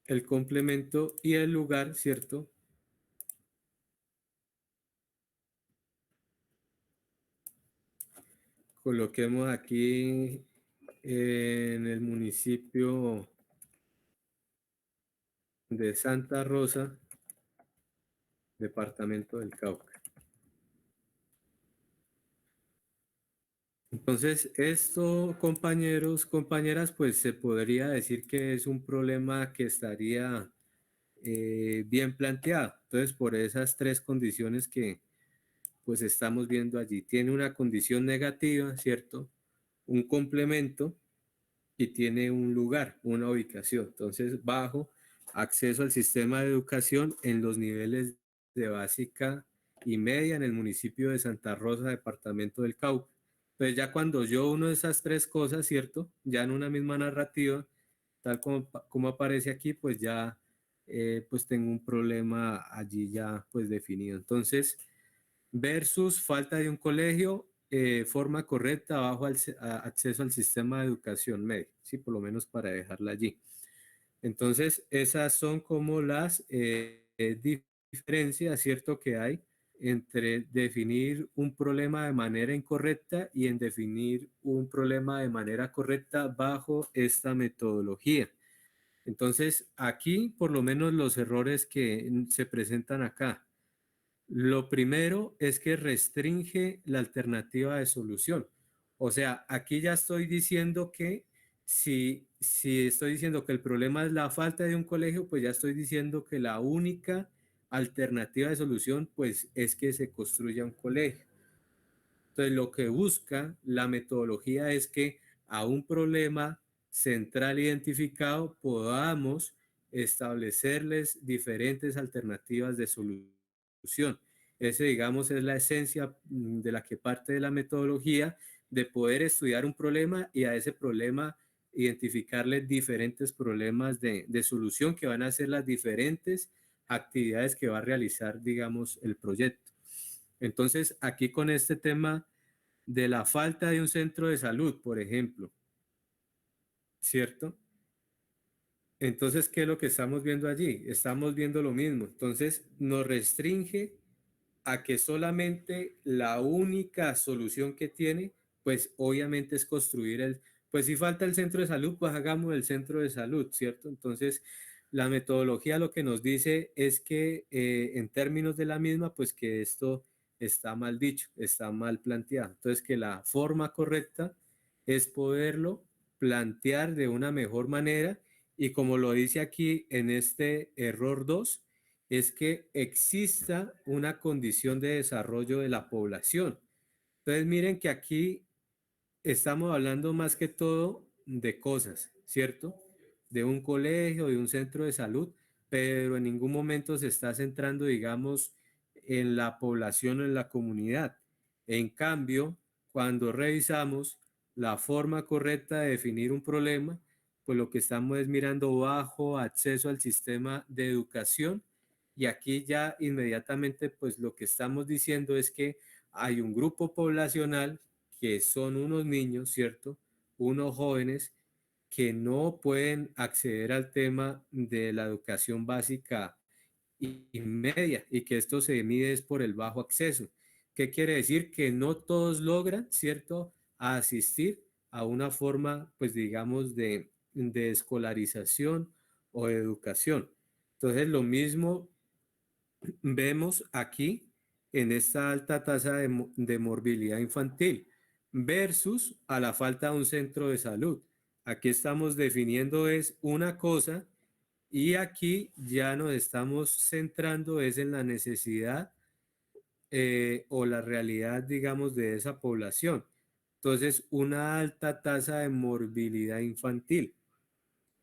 el complemento y el lugar, ¿cierto? Coloquemos aquí en el municipio de Santa Rosa, departamento del Cauca. Entonces, esto, compañeros, compañeras, pues se podría decir que es un problema que estaría bien planteado. Entonces, por esas tres condiciones que pues estamos viendo allí. Tiene una condición negativa, ¿cierto? Un complemento y tiene un lugar, una ubicación. Entonces, bajo, acceso al sistema de educación en los niveles de básica y media en el municipio de Santa Rosa, departamento del Cauca. Pues ya cuando yo uno de esas tres cosas, ¿cierto? Ya en una misma narrativa, tal como aparece aquí, pues ya pues tengo un problema allí ya pues definido. Entonces, versus falta de un colegio, forma correcta, bajo acceso al sistema de educación media, ¿sí? Por lo menos para dejarla allí. Entonces, esas son como las diferencias, ¿cierto? Que hay entre definir un problema de manera incorrecta y en definir un problema de manera correcta bajo esta metodología. Entonces, aquí por lo menos los errores que se presentan acá. Lo primero es que restringe la alternativa de solución. O sea, aquí ya estoy diciendo que si estoy diciendo que el problema es la falta de un colegio, pues ya estoy diciendo que la única alternativa de solución pues es que se construya un colegio. Entonces, lo que busca la metodología es que a un problema central identificado podamos establecerles diferentes alternativas de solución. Ese, digamos, es la esencia de la que parte de la metodología, de poder estudiar un problema y a ese problema identificarle diferentes problemas de solución que van a ser las diferentes actividades que va a realizar, digamos, el proyecto. Entonces, aquí con este tema de la falta de un centro de salud, por ejemplo, ¿cierto? Entonces, ¿qué es lo que estamos viendo allí? Estamos viendo lo mismo. Entonces, nos restringe a que solamente la única solución que tiene, pues obviamente es construir pues si falta el centro de salud, pues hagamos el centro de salud, ¿cierto? Entonces, la metodología lo que nos dice es que en términos de la misma, pues que esto está mal dicho, está mal planteado. Entonces, que la forma correcta es poderlo plantear de una mejor manera y como lo dice aquí en este error 2, es que exista una condición de desarrollo de la población. Entonces, miren que aquí estamos hablando más que todo de cosas, ¿cierto? De un colegio, de un centro de salud, pero en ningún momento se está centrando, digamos, en la población o en la comunidad. En cambio, cuando revisamos la forma correcta de definir un problema, pues lo que estamos es mirando bajo acceso al sistema de educación y aquí ya inmediatamente pues lo que estamos diciendo es que hay un grupo poblacional que son unos niños, ¿cierto? Unos jóvenes que no pueden acceder al tema de la educación básica y media y que esto se mide es por el bajo acceso. ¿Qué quiere decir? Que no todos logran, ¿cierto?, a asistir a una forma, pues digamos, de escolarización o de educación. Entonces, lo mismo vemos aquí en esta alta tasa de morbilidad infantil versus a la falta de un centro de salud. Aquí estamos definiendo es una cosa y aquí ya nos estamos centrando es en la necesidad o la realidad, digamos, de esa población. Entonces, una alta tasa de morbilidad infantil.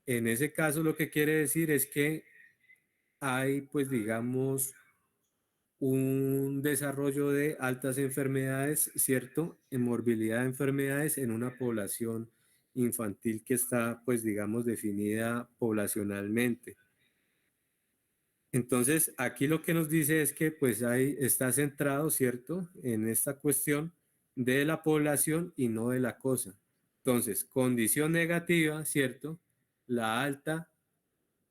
En ese caso, lo que quiere decir es que hay, pues, digamos, un desarrollo de altas enfermedades, ¿cierto? En morbilidad de enfermedades en una población infantil que está, pues, digamos, definida poblacionalmente. Entonces, aquí lo que nos dice es que, pues, ahí está centrado, ¿cierto? En esta cuestión de la población y no de la cosa. Entonces, condición negativa, ¿cierto? La alta,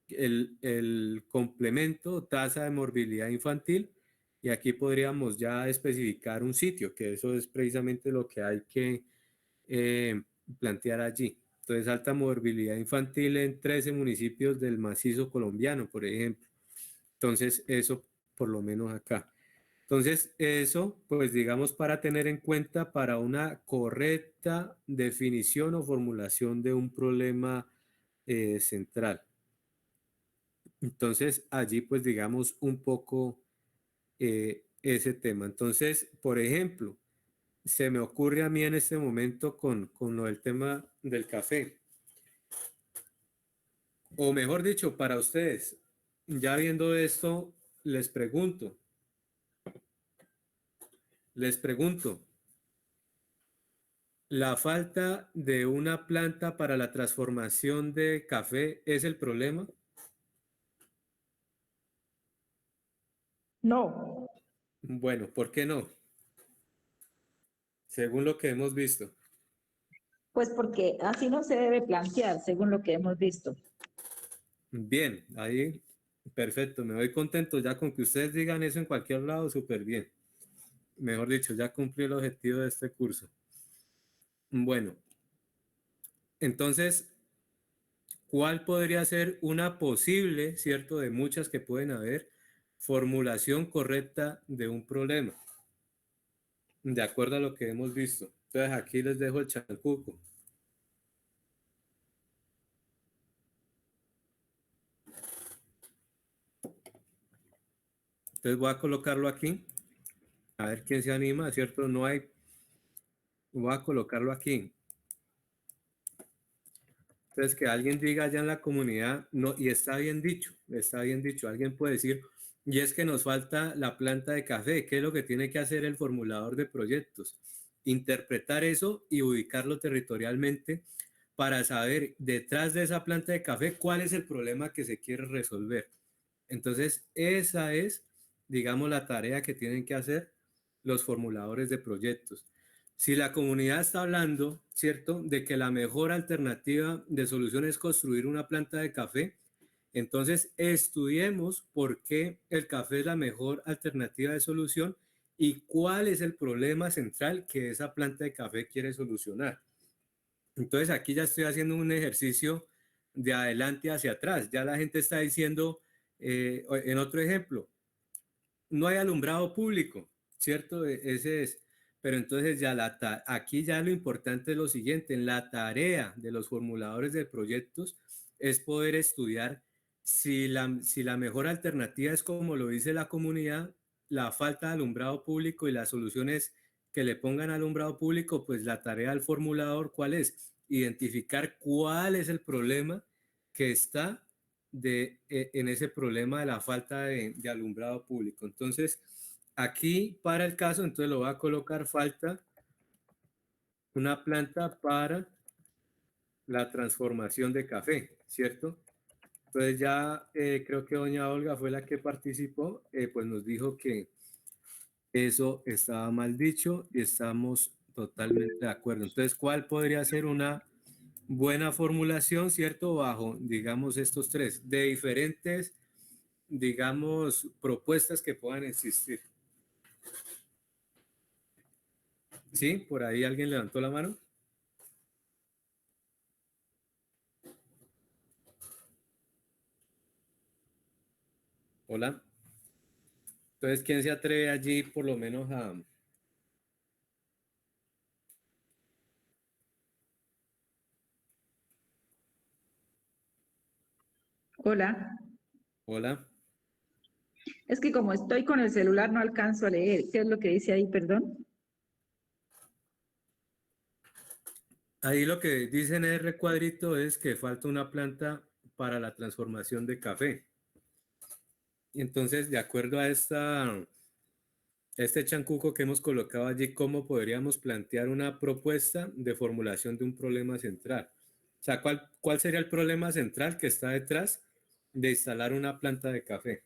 el complemento, tasa de morbilidad infantil, y aquí podríamos ya especificar un sitio, que eso es precisamente lo que hay que plantear allí. Entonces, alta morbilidad infantil en 13 municipios del macizo colombiano, por ejemplo. Entonces, eso por lo menos acá. Entonces, eso, pues digamos, para tener en cuenta para una correcta definición o formulación de un problema central. Entonces, allí, pues digamos, un poco ese tema. Entonces, por ejemplo, se me ocurre a mí en este momento con lo del tema del café. O mejor dicho, para ustedes, ya viendo esto, les pregunto, ¿la falta de una planta para la transformación de café es el problema? No, Bueno, ¿por qué no? Según lo que hemos visto. pues porque así no se debe plantear, según lo que hemos visto. Bien, ahí, perfecto, me voy contento ya con que ustedes digan eso en cualquier lado, súper bien. Mejor dicho, ya cumplí el objetivo de este curso. Bueno, entonces, ¿cuál podría ser una posible, cierto, de muchas que pueden haber, formulación correcta de un problema? De acuerdo a lo que hemos visto. Entonces aquí les dejo el chancuco. Entonces voy a colocarlo aquí. A ver quién se anima, ¿cierto? No hay. Voy a colocarlo aquí. Entonces que alguien diga allá en la comunidad, no, y está bien dicho, alguien puede decir, y es que nos falta la planta de café, ¿qué es lo que tiene que hacer el formulador de proyectos? Interpretar eso y ubicarlo territorialmente para saber detrás de esa planta de café cuál es el problema que se quiere resolver. Entonces, esa es, digamos, la tarea que tienen que hacer los formuladores de proyectos. Si la comunidad está hablando, ¿cierto?, de que la mejor alternativa de solución es construir una planta de café, entonces estudiemos por qué el café es la mejor alternativa de solución y cuál es el problema central que esa planta de café quiere solucionar. Entonces aquí ya estoy haciendo un ejercicio de adelante hacia atrás. Ya la gente está diciendo, en otro ejemplo, no hay alumbrado público, ¿cierto? Ese es. Pero entonces ya aquí ya lo importante es lo siguiente, en la tarea de los formuladores de proyectos es poder estudiar si la mejor alternativa es como lo dice la comunidad, la falta de alumbrado público y las soluciones que le pongan alumbrado público, pues la tarea del formulador, ¿cuál es? Identificar cuál es el problema que está en ese problema de la falta de alumbrado público. Entonces, aquí para el caso, entonces lo voy a colocar falta una planta para la transformación de café, ¿cierto? Entonces ya creo que doña Olga fue la que participó, pues nos dijo que eso estaba mal dicho y estamos totalmente de acuerdo. Entonces, ¿cuál podría ser una buena formulación, ¿cierto? Bajo, digamos, estos tres, de diferentes, digamos, propuestas que puedan existir. ¿Sí? ¿Por ahí alguien levantó la mano? Hola. Entonces, ¿quién se atreve allí por lo menos a... Hola. Hola. Es que como estoy con el celular no alcanzo a leer. ¿Qué es lo que dice ahí, perdón? Ahí lo que dice en el recuadrito es que falta una planta para la transformación de café. Y entonces, de acuerdo a este chancuco que hemos colocado allí, ¿cómo podríamos plantear una propuesta de formulación de un problema central? O sea, ¿cuál sería el problema central que está detrás de instalar una planta de café?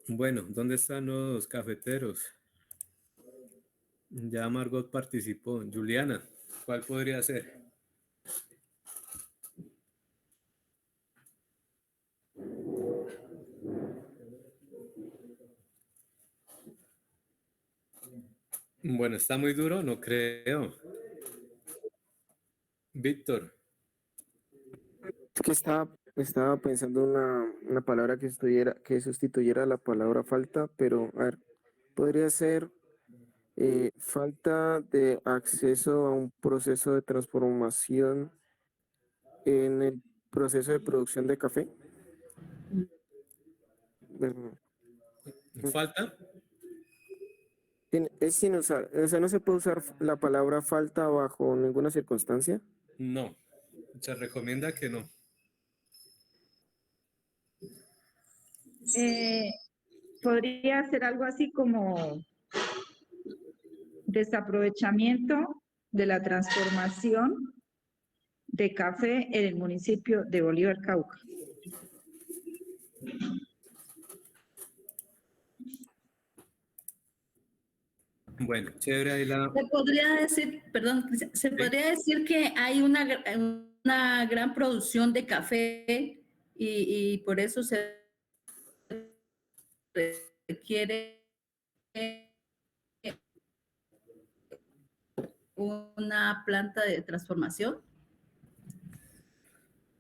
Bueno, ¿dónde están los cafeteros? Ya Margot participó. Juliana, ¿cuál podría ser? Bueno, está muy duro, no creo. Víctor. Es que estaba pensando una palabra que sustituyera la palabra falta, pero a ver, podría ser falta de acceso a un proceso de transformación en el proceso de producción de café. Bueno, ¿Falta? es sin usar, o sea, no se puede usar la palabra falta bajo ninguna circunstancia. No. Se recomienda que no. Podría ser algo así como desaprovechamiento de la transformación de café en el municipio de Bolívar, Cauca. Bueno, chévere ahí la... Se podría decir, perdón, Cristian, se Sí. podría decir que hay una gran producción de café y por eso se requiere una planta de transformación.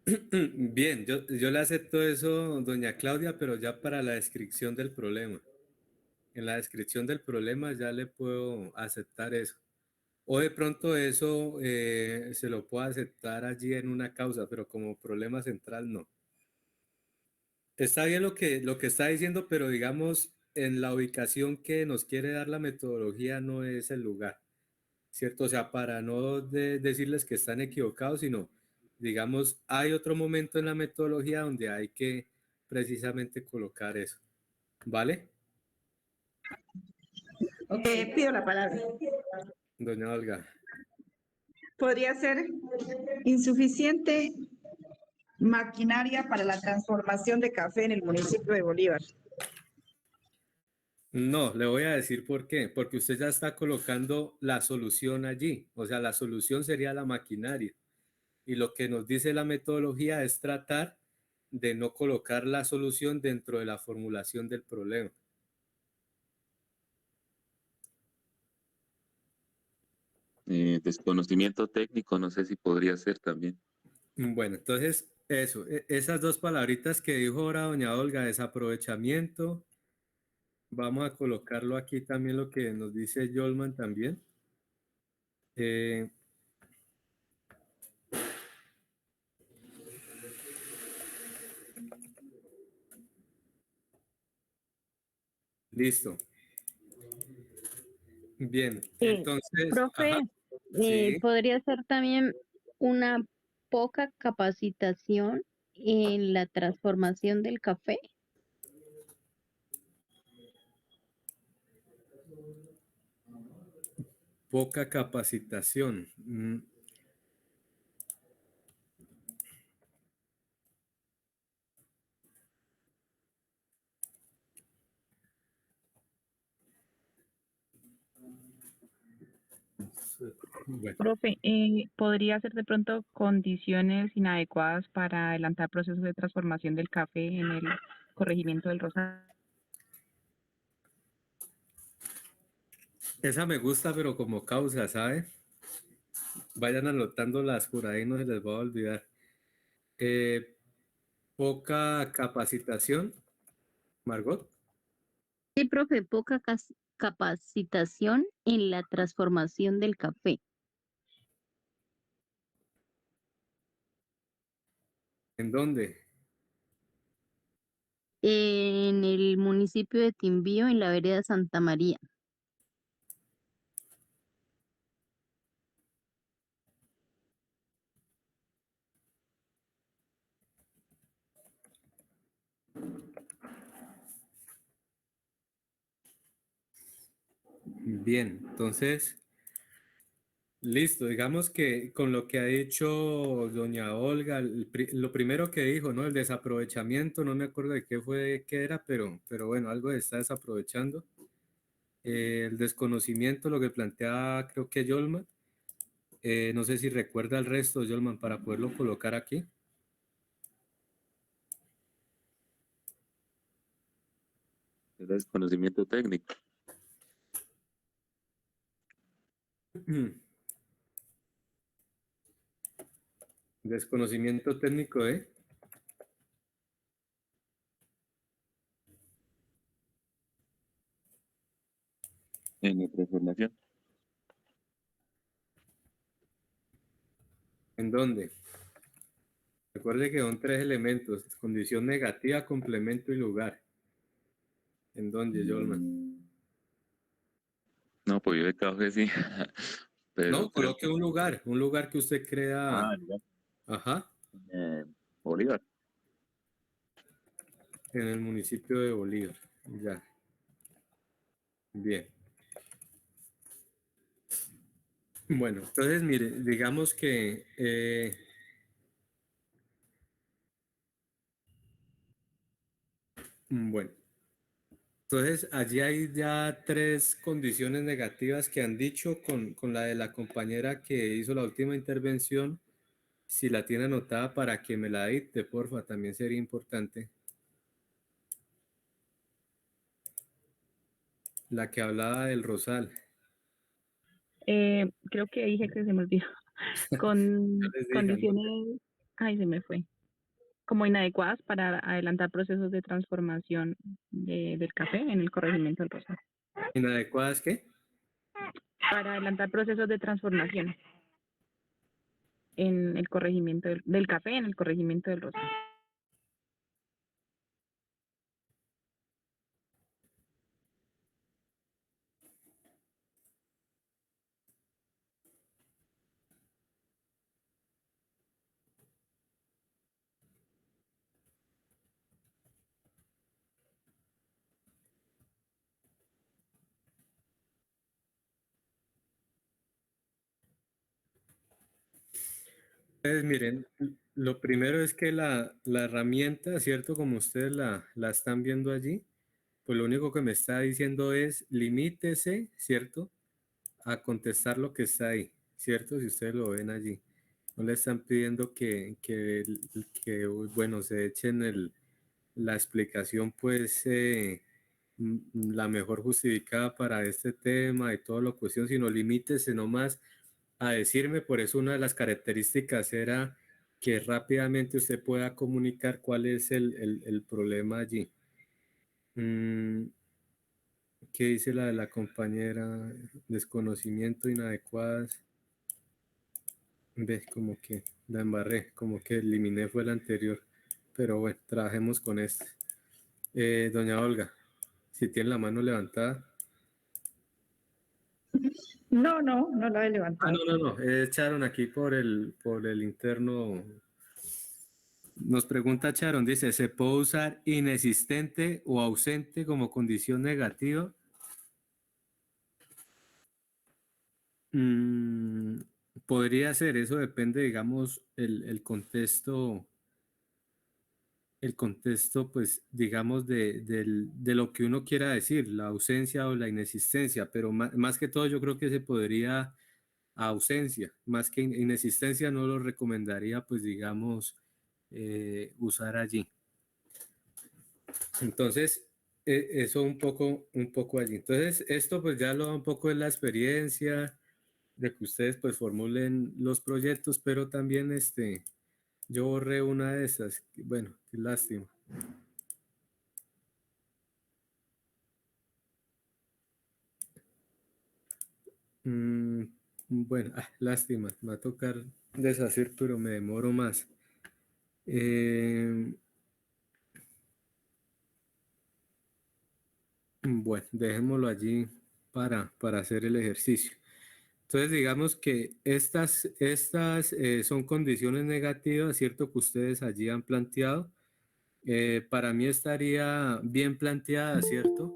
Bien, yo le acepto eso, doña Claudia, pero ya para la descripción del problema. En la descripción del problema ya le puedo aceptar eso. O de pronto eso se lo puedo aceptar allí en una causa, pero como problema central no. Está bien lo que está diciendo, pero digamos, en la ubicación que nos quiere dar la metodología no es el lugar, ¿cierto? O sea, para no decirles que están equivocados, sino, digamos, hay otro momento en la metodología donde hay que precisamente colocar eso, ¿vale? Pido la palabra. Doña Olga. Podría ser insuficiente maquinaria para la transformación de café en el municipio de Bolívar. No, le voy a decir por qué. Porque usted ya está colocando la solución allí. O sea, la solución sería la maquinaria. Y lo que nos dice la metodología es tratar de no colocar la solución dentro de la formulación del problema. Desconocimiento técnico, no sé si podría ser también. Bueno, entonces eso, esas dos palabritas que dijo ahora doña Olga, desaprovechamiento, vamos a colocarlo aquí también lo que nos dice Yolman también. Listo. Bien, entonces, Profe, ajá, sí. podría ser también una poca capacitación en la transformación del café. Poca capacitación. Bueno, Profe, ¿podría ser de pronto condiciones inadecuadas para adelantar procesos de transformación del café en el corregimiento del Rosario? esa me gusta, pero como causa, ¿sabe? Vayan anotándolas por ahí, no se les va a olvidar. Poca capacitación, Margot. Sí, profe, poca capacitación en la transformación del café. ¿En dónde? En el municipio de Timbío, en la vereda Santa María. Bien, entonces, listo. Digamos que con lo que ha dicho doña Olga, lo primero que dijo, ¿no? El desaprovechamiento, no me acuerdo de qué fue, qué era, pero bueno, algo está desaprovechando. El desconocimiento, lo que plantea creo que Yolman. No sé si recuerda el resto, Yolman, para poderlo colocar aquí. Desconocimiento técnico. Desconocimiento técnico, ¿eh? En la transformación. ¿En dónde? Recuerde que son tres elementos: condición negativa, complemento y lugar. ¿En dónde, Yolman? No, pues yo de café sí. Pero No, creo coloque que... un lugar que usted crea. ya. Ajá, Bolívar. en el municipio de Bolívar. Ya. Bien. Bueno, entonces, mire, digamos que bueno, Entonces, allí hay ya 3 condiciones negativas que han dicho con la de la compañera que hizo la última intervención. Si la tiene anotada para que me la dicte, porfa, también sería importante. La que hablaba del rosal. Creo que dije que se me olvidó. Yo Con les dije, condiciones, ay, se me fue. Como inadecuadas para adelantar procesos de transformación del café en el corregimiento del rosal. ¿inadecuadas qué? Para adelantar procesos de transformación en el corregimiento del café en el corregimiento del rosal. Pues miren, lo primero es que la herramienta, ¿cierto? Como ustedes la están viendo allí, pues lo único que me está diciendo es limítese, ¿cierto? A contestar lo que está ahí, ¿cierto? Si ustedes lo ven allí. No le están pidiendo que bueno, se echen la explicación, pues, la mejor justificada para este tema y todo lo cuestión, sino limítese nomás a decirme. Por eso una de las características era que rápidamente usted pueda comunicar cuál es el problema allí. ¿Qué dice la de la compañera? Desconocimiento, inadecuadas. Ve, como que la embarré, como que eliminé fue la anterior. Pero bueno, trabajemos con este. Doña Olga, si tiene la mano levantada. No, no la he Ah, levantado. no. Echaron aquí por el interno. Nos pregunta Charon, dice, ¿se puede usar inexistente o ausente como condición negativa? Mm, podría ser, eso depende, digamos, el contexto, pues, digamos, de lo que uno quiera decir, la ausencia o la inexistencia, pero más que todo yo creo que se podría ausencia, más que inexistencia no lo recomendaría, pues, digamos, usar allí. Entonces, eso un poco allí. Entonces, esto pues ya lo da un poco de la experiencia, de que ustedes pues formulen los proyectos, pero también yo borré una de esas. Bueno, qué lástima. Mm, bueno, lástima, me va a tocar deshacer, pero me demoro más. Bueno, dejémoslo allí para hacer el ejercicio. Entonces, digamos que estas son condiciones negativas, ¿cierto? Que ustedes allí han planteado. Para mí estaría bien planteada, ¿cierto?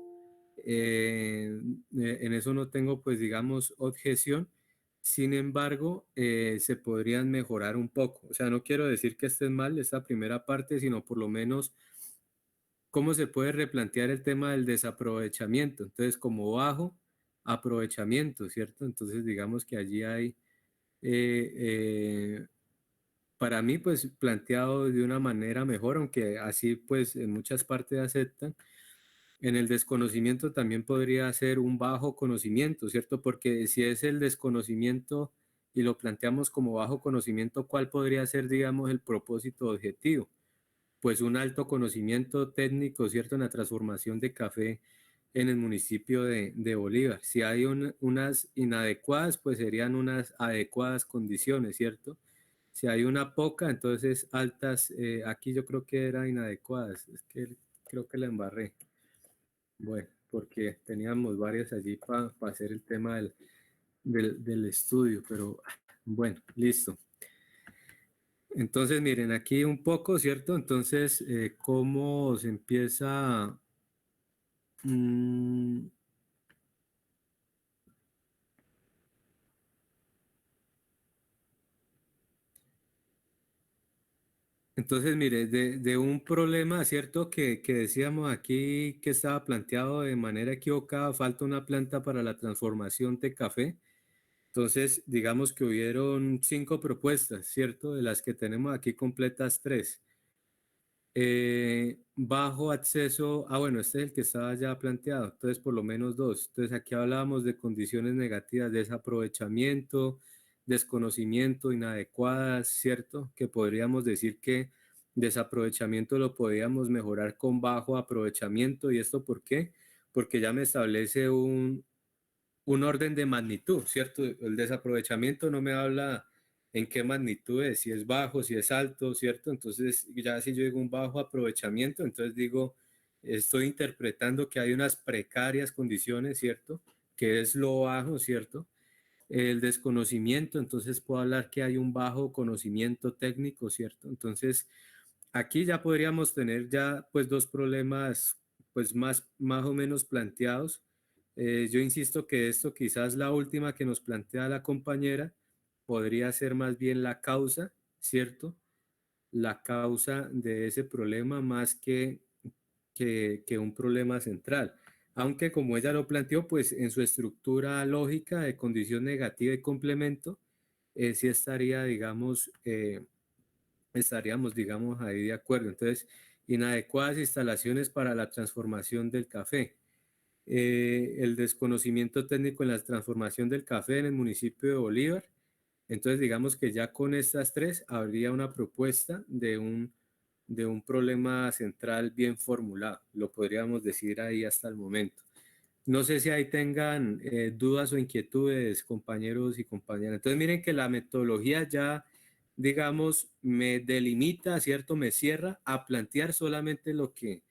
En eso no tengo, pues, digamos, objeción. Sin embargo, se podrían mejorar un poco. O sea, no quiero decir que estén mal esta primera parte, sino por lo menos cómo se puede replantear el tema del desaprovechamiento. Entonces, como bajo aprovechamiento, ¿cierto? Entonces, digamos que allí hay, eh, eh, para mí, pues planteado de una manera mejor, aunque así, pues en muchas partes aceptan. En el desconocimiento también podría ser un bajo conocimiento, ¿cierto? Porque si es el desconocimiento y lo planteamos como bajo conocimiento, ¿cuál podría ser, digamos, el propósito objetivo? Pues un alto conocimiento técnico, ¿cierto? En la transformación de café en el municipio de Bolívar. Si hay unas inadecuadas, pues serían unas adecuadas condiciones, ¿cierto? Si hay una poca, entonces altas, aquí yo creo que era inadecuadas, es que creo que la embarré. Bueno, porque teníamos varias allí para hacer el tema del estudio, pero bueno, listo. Entonces, miren, aquí un poco, ¿cierto? Entonces, ¿cómo se empieza? Mm, Entonces, mire, de un problema, ¿cierto? Que decíamos aquí que estaba planteado de manera equivocada, falta una planta para la transformación de café. Entonces, digamos que hubieron 5 propuestas, ¿cierto? De las que tenemos aquí completas 3. Bajo acceso, bueno, este es el que estaba ya planteado, entonces por lo menos 2. Entonces aquí hablábamos de condiciones negativas, desaprovechamiento, desconocimiento, inadecuadas, ¿cierto? Que podríamos decir que desaprovechamiento lo podríamos mejorar con bajo aprovechamiento. ¿Y esto por qué? Porque ya me establece un orden de magnitud, ¿cierto? El desaprovechamiento no me habla en qué magnitud es, si es bajo, si es alto, ¿cierto? Entonces, ya si yo digo un bajo aprovechamiento, entonces digo, estoy interpretando que hay unas precarias condiciones, ¿cierto? Que es lo bajo, ¿cierto? El desconocimiento, entonces puedo hablar que hay un bajo conocimiento técnico, ¿cierto? Entonces, aquí ya podríamos tener ya pues 2 problemas pues más o menos planteados. Yo insisto que esto quizás la última que nos plantea la compañera podría ser más bien la causa, ¿cierto? La causa de ese problema más que un problema central. Aunque como ella lo planteó, pues en su estructura lógica de condición negativa y complemento, sí estaría, digamos, estaríamos, digamos, ahí de acuerdo. Entonces, inadecuadas instalaciones para la transformación del café. El desconocimiento técnico en la transformación del café en el municipio de Bolívar. Entonces, digamos que ya con estas 3 habría una propuesta de un problema central bien formulado. Lo podríamos decir ahí hasta el momento. No sé si ahí tengan dudas o inquietudes, compañeros y compañeras. Entonces, miren que la metodología ya, digamos, me delimita, ¿cierto? Me cierra a plantear solamente lo que,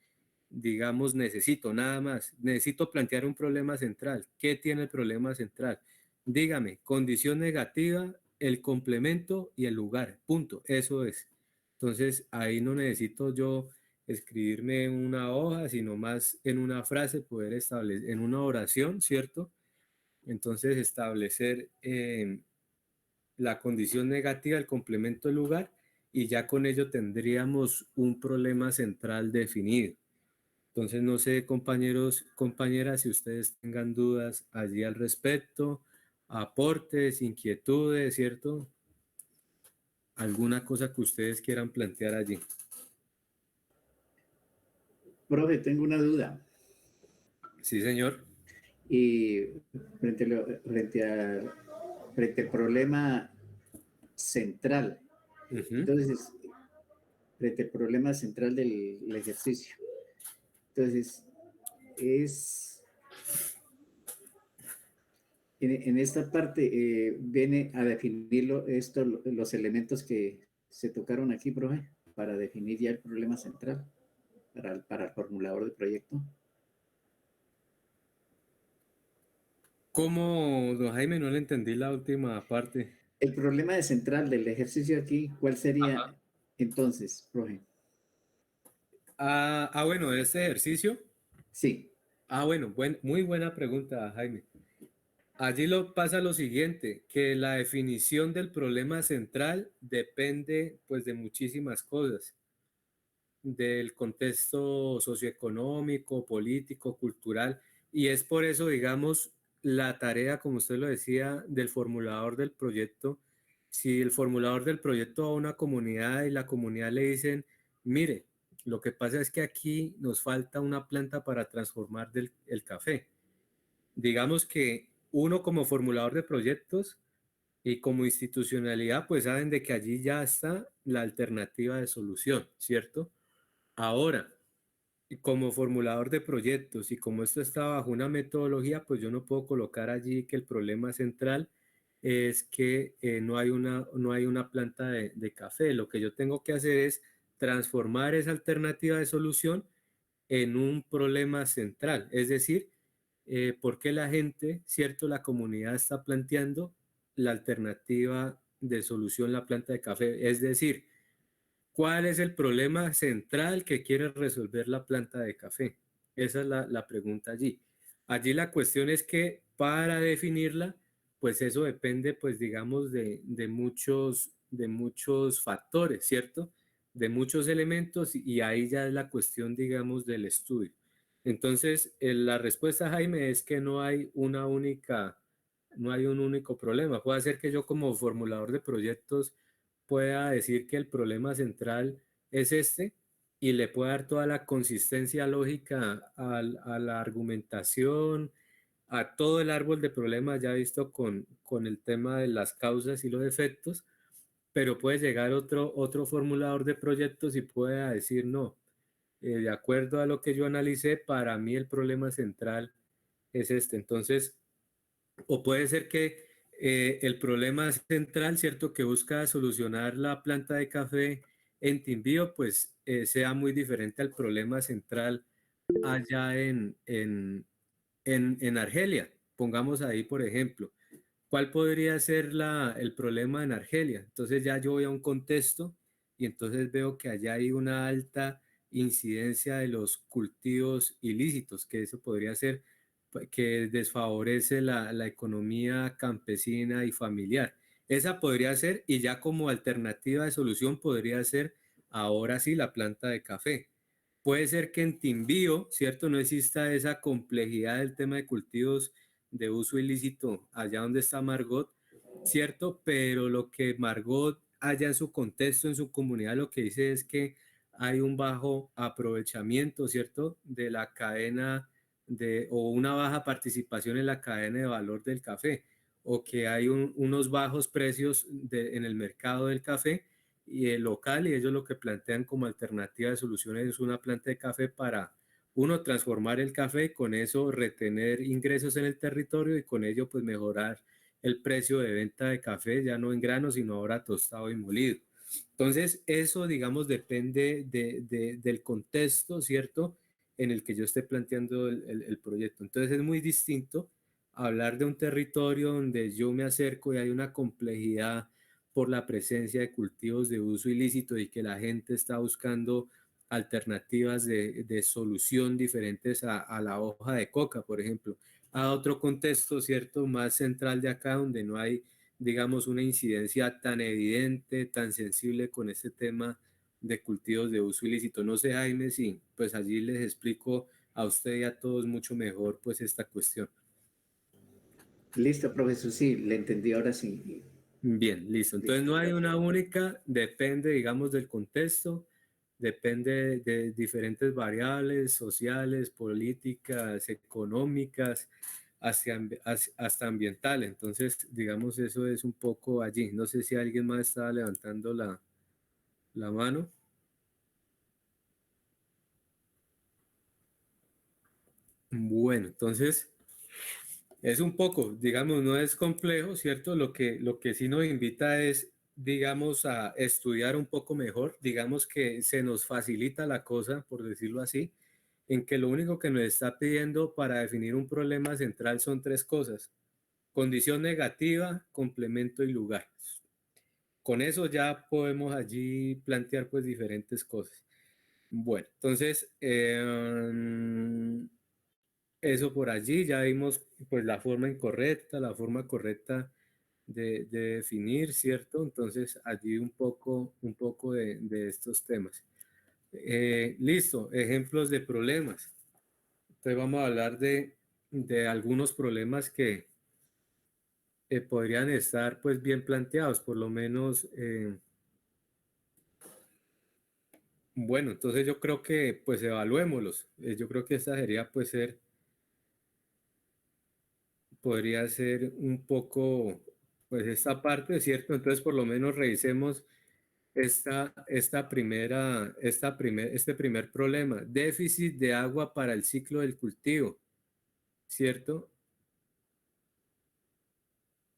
digamos, necesito, nada más. Necesito plantear un problema central. ¿Qué tiene el problema central? Dígame, condición negativa, el complemento y el lugar. Punto. Eso es. Entonces, ahí no necesito yo escribirme en una hoja, sino más en una frase, poder establecer, en una oración, ¿cierto? Entonces, establecer la condición negativa, el complemento, el lugar, y ya con ello tendríamos un problema central definido. Entonces, no sé, compañeros, compañeras, si ustedes tengan dudas allí al respecto, aportes, inquietudes, ¿cierto? Alguna cosa que ustedes quieran plantear allí. Profe, tengo una duda. Sí, señor. Y frente al problema central, entonces, frente al problema central del ejercicio, entonces, en esta parte viene a definirlo los elementos que se tocaron aquí, profe, para definir ya el problema central para el formulador de proyecto. ¿Cómo, don Jaime? No le entendí la última parte. El problema central del ejercicio aquí, ¿cuál sería entonces, profe? Bueno, ¿este ejercicio? Sí. Bueno, muy buena pregunta, Jaime. Allí pasa lo siguiente, que la definición del problema central depende pues de muchísimas cosas, del contexto socioeconómico, político, cultural, y es por eso, digamos, la tarea, como usted lo decía, del formulador del proyecto. Si el formulador del proyecto va a una comunidad y la comunidad le dicen, mire, lo que pasa es que aquí nos falta una planta para transformar el café. Digamos que uno como formulador de proyectos y como institucionalidad, pues saben de que allí ya está la alternativa de solución, ¿cierto? Ahora, como formulador de proyectos y como esto está bajo una metodología, pues yo no puedo colocar allí que el problema central es que no hay una planta de café. Lo que yo tengo que hacer es transformar esa alternativa de solución en un problema central, es decir, por qué la gente, ¿cierto? La comunidad está planteando la alternativa de solución, la planta de café. Es decir, ¿cuál es el problema central que quiere resolver la planta de café? Esa es la pregunta allí. Allí la cuestión es que para definirla, pues eso depende, pues digamos, de muchos factores, ¿cierto? de muchos elementos y ahí ya es la cuestión, digamos, del estudio. Entonces, la respuesta, Jaime, es que no hay una única, no hay un único problema. Puede ser que yo como formulador de proyectos pueda decir que el problema central es este y le pueda dar toda la consistencia lógica a la argumentación, a todo el árbol de problemas ya visto con el tema de las causas y los efectos, pero puede llegar otro formulador de proyectos y pueda decir, no, de acuerdo a lo que yo analicé, para mí el problema central es este. Entonces, o puede ser que el problema central, ¿cierto?, que busca solucionar la planta de café en Timbío, pues sea muy diferente al problema central allá en Argelia. Pongamos ahí, por ejemplo, ¿cuál podría ser el problema en Argelia? Entonces ya yo voy a un contexto y entonces veo que allá hay una alta incidencia de los cultivos ilícitos, que eso podría ser que desfavorece la economía campesina y familiar. Esa podría ser, y ya como alternativa de solución podría ser ahora sí la planta de café. Puede ser que en Timbío, ¿cierto? No exista esa complejidad del tema de cultivos de uso ilícito allá donde está Margot, ¿cierto? Pero lo que Margot allá en su contexto, en su comunidad, lo que dice es que hay un bajo aprovechamiento, ¿cierto? De la cadena o una baja participación en la cadena de valor del café, o que hay unos bajos precios en el mercado del café y el local, y ellos lo que plantean como alternativa de soluciones es una planta de café para, uno, transformar el café y con eso retener ingresos en el territorio y con ello pues mejorar el precio de venta de café, ya no en grano, sino ahora tostado y molido. Entonces, eso, digamos, depende del contexto, ¿cierto?, en el que yo esté planteando el proyecto. Entonces, es muy distinto hablar de un territorio donde yo me acerco y hay una complejidad por la presencia de cultivos de uso ilícito y que la gente está buscando alternativas de solución diferentes a la hoja de coca, por ejemplo, a otro contexto, ¿cierto?, más central de acá, donde no hay, digamos, una incidencia tan evidente, tan sensible con este tema de cultivos de uso ilícito. No sé, Jaime, si pues allí les explico a usted y a todos mucho mejor pues esta cuestión. Listo, profesor, sí, le entendí ahora sí. Bien, listo. Entonces no hay una única, depende, digamos, del contexto, depende de diferentes variables sociales, políticas, económicas, hasta ambientales. Entonces, digamos, eso es un poco allí. No sé si alguien más está levantando la mano. Bueno, entonces es un poco, digamos, no es complejo, ¿cierto? Lo que sí nos invita es, digamos, a estudiar un poco mejor, digamos que se nos facilita la cosa, por decirlo así, en que lo único que nos está pidiendo para definir un problema central son tres cosas: condición negativa, complemento y lugar. Con eso ya podemos allí plantear pues diferentes cosas. Bueno, entonces, eso por allí, ya vimos pues la forma incorrecta, la forma correcta de definir, ¿cierto? Entonces allí un poco de estos temas. Listo, ejemplos de problemas. Entonces vamos a hablar de algunos problemas que podrían estar pues bien planteados, por lo menos. Bueno, entonces yo creo que pues evaluémoslos. Yo creo que esta sería pues podría ser un poco, pues esta parte, ¿cierto? Entonces, por lo menos revisemos este primer problema: déficit de agua para el ciclo del cultivo, ¿cierto?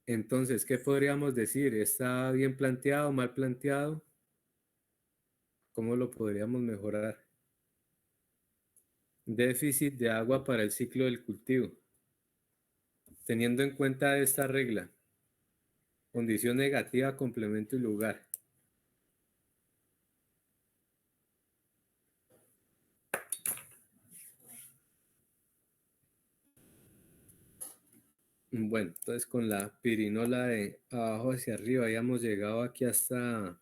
Entonces, ¿qué podríamos decir? ¿Está bien planteado, mal planteado? ¿Cómo lo podríamos mejorar? Déficit de agua para el ciclo del cultivo, teniendo en cuenta esta regla: condición negativa, complemento y lugar. Bueno, entonces con la pirinola de abajo hacia arriba habíamos llegado aquí hasta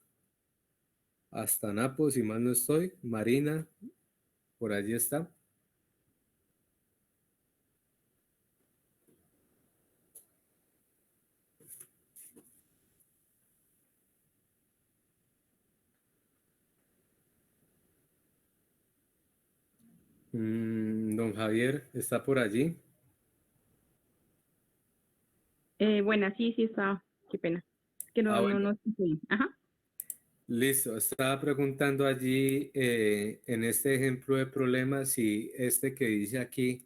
hasta Napo, si mal no estoy. Marina, por allí está. Don Javier, ¿está por allí? Bueno, sí, sí está. Qué pena. Que no, Bueno. no escuché bien. Ajá. Listo, estaba preguntando allí en este ejemplo de problemas si este que dice aquí,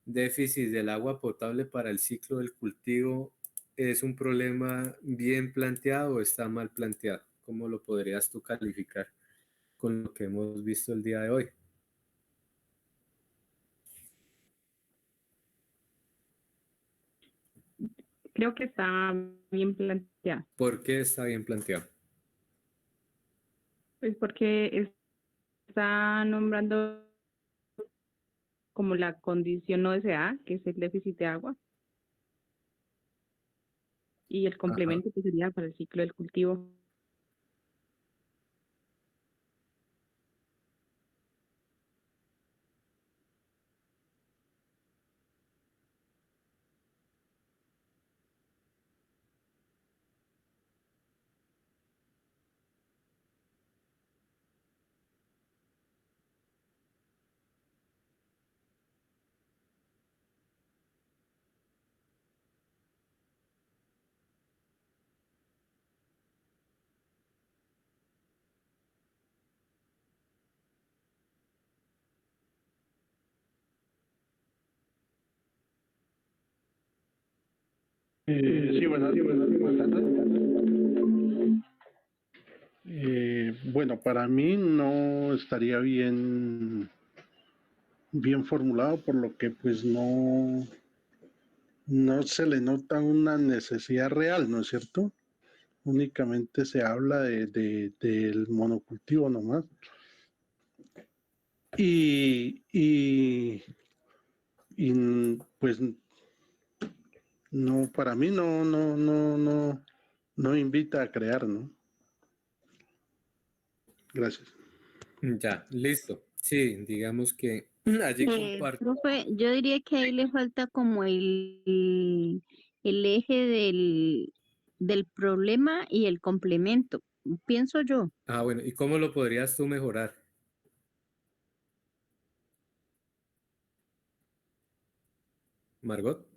déficit del agua potable para el ciclo del cultivo, es un problema bien planteado o está mal planteado. ¿Cómo lo podrías tú calificar con lo que hemos visto el día de hoy? Creo que está bien planteado. ¿Por qué está bien planteado? Pues porque está nombrando como la condición no deseada, que es el déficit de agua, y el complemento que sería para el ciclo del cultivo. Sí, buenas tardes. Bueno, para mí no estaría bien formulado, por lo que pues no se le nota una necesidad real, ¿no es cierto? Únicamente se habla del monocultivo nomás. Y pues no, para mí no invita a crear, ¿no? Gracias. Ya, listo. Sí, digamos que allí comparto. Profe, yo diría que ahí le falta como el eje del problema y el complemento, pienso yo. Ah, bueno, ¿y cómo lo podrías tú mejorar? Margot.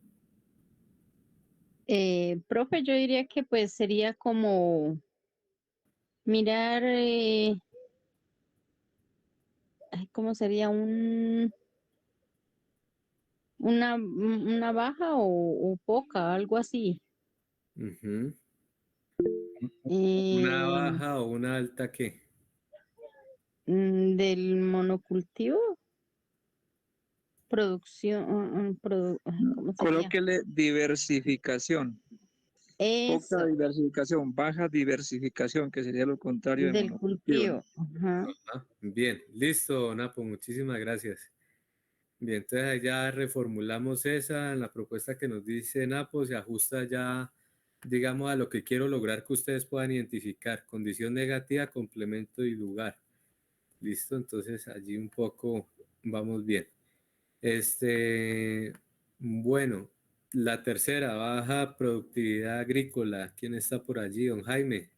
Profe, yo diría que pues sería como mirar, ¿cómo sería? Una baja o poca, algo así. Ujú. ¿Una Eh, baja o una alta qué? del monocultivo, producción, ¿cómo sería? Colóquele diversificación. Poca Eso, diversificación, baja diversificación, que sería lo contrario de del monocultivo, cultivo. ¿no? Ajá. Ah, bien, listo, Napo, muchísimas gracias. Bien, entonces ahí ya reformulamos esa, la propuesta que nos dice Napo, se ajusta ya, digamos, a lo que quiero lograr que ustedes puedan identificar, condición negativa, complemento y lugar. Listo, entonces allí un poco vamos bien. Bueno, la tercera, baja productividad agrícola. ¿Quién está por allí? Don Jaime.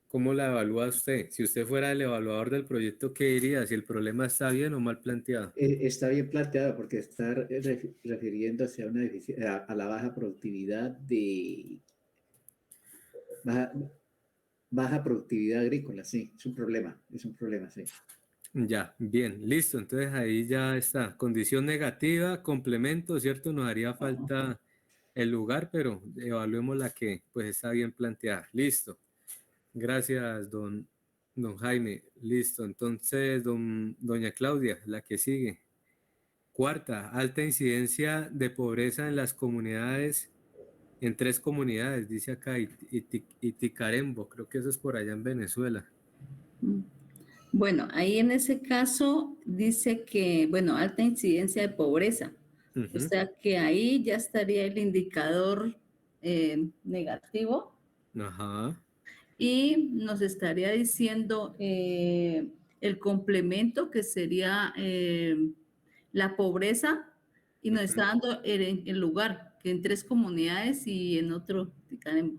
¿Cómo la evalúa usted? Si usted fuera el evaluador del proyecto, ¿qué diría? ¿Si el problema está bien o mal planteado? Está bien planteado porque está refiriéndose a, a la baja productividad baja, baja productividad agrícola, sí, es un problema, sí. Ya, bien, listo. Entonces ahí ya está. Condición negativa, complemento, ¿cierto? Nos haría falta el lugar, pero evaluemos la que pues está bien planteada. Listo. Gracias, don Jaime. Listo. Entonces, doña Claudia, la que sigue. Cuarta, alta incidencia de pobreza en las comunidades, en 3 comunidades, dice acá, Iticarembo, creo que eso es por allá en Venezuela. Bueno, ahí en ese caso dice que, bueno, alta incidencia de pobreza. O sea que ahí ya estaría el indicador negativo. Ajá. y nos estaría diciendo el complemento que sería la pobreza y nos está dando el lugar, que en 3 comunidades y en otro,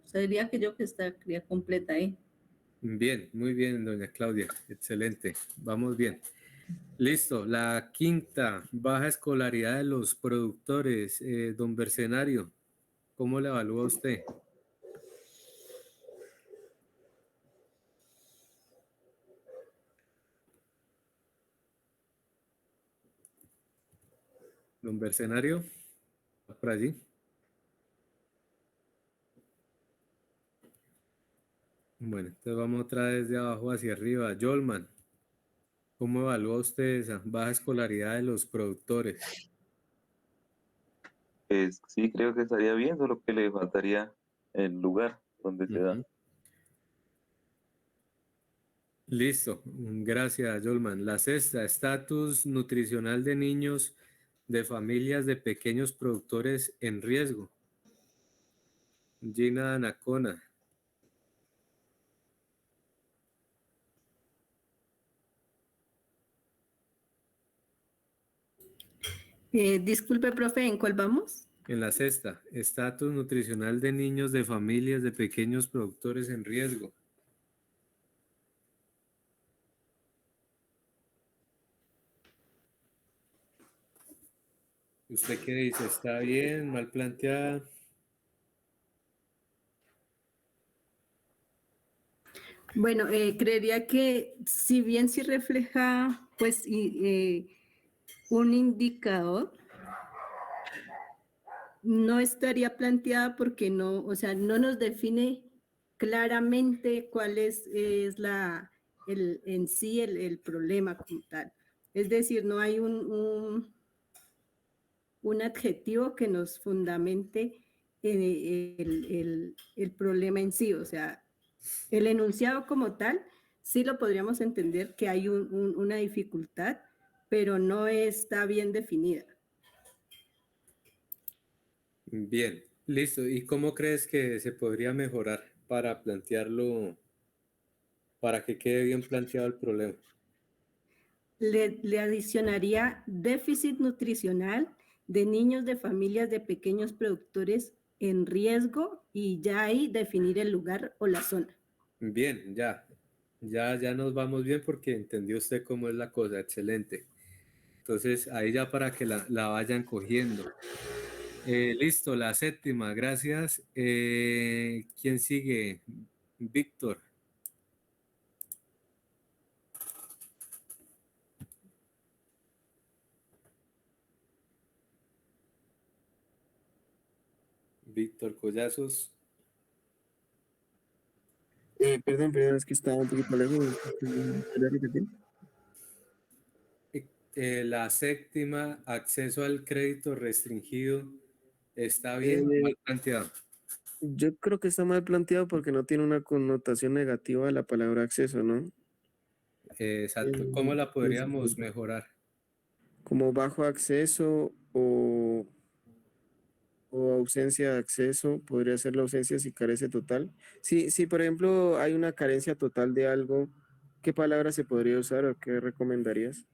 sería aquello que estaría completa ahí. Bien, muy bien, doña Claudia, excelente, vamos bien. Listo, la quinta, baja escolaridad de los productores. Don Bercenario, ¿cómo le evalúa usted? Don Bercenario, ¿está por allí? Bueno, entonces vamos otra vez de abajo hacia arriba. Yolman, ¿cómo evalúa usted esa baja escolaridad de los productores? Pues sí, creo que estaría bien, solo que le faltaría el lugar donde se da. Listo, gracias, Yolman. La sexta, estatus nutricional de niños de familias de pequeños productores en riesgo. Gina Anacona. Disculpe, profe, ¿en cuál vamos? En la sexta, estatus nutricional de niños de familias de pequeños productores en riesgo. ¿Usted qué dice? ¿Está bien? ¿Mal planteada? Bueno, creería que si bien sí refleja pues un indicador, no estaría planteada porque no, o sea, no nos define claramente cuál es en sí el problema como tal. Es decir, no hay un adjetivo que nos fundamente el problema en sí, o sea, el enunciado como tal, sí lo podríamos entender que hay una dificultad, pero no está bien definida. Bien, listo. ¿Y cómo crees que se podría mejorar para plantearlo, para que quede bien planteado el problema? Le adicionaría déficit nutricional de niños de familias de pequeños productores en riesgo y ya ahí definir el lugar o la zona. Bien, ya nos vamos bien porque entendió usted cómo es la cosa, excelente. Entonces, ahí ya para que la vayan cogiendo. Listo, la séptima, gracias. ¿Quién sigue? Víctor. Víctor Collazos. Perdón, es que estaba un poquito lejos. ¿Podría repetir? La séptima, acceso al crédito restringido, ¿está bien o mal planteado? Yo creo que está mal planteado porque no tiene una connotación negativa a la palabra acceso, ¿no? Exacto. ¿Cómo la podríamos mejorar? Como bajo acceso o ausencia de acceso, podría ser la ausencia si carece total. Si, por ejemplo, hay una carencia total de algo, ¿qué palabra se podría usar o qué recomendarías?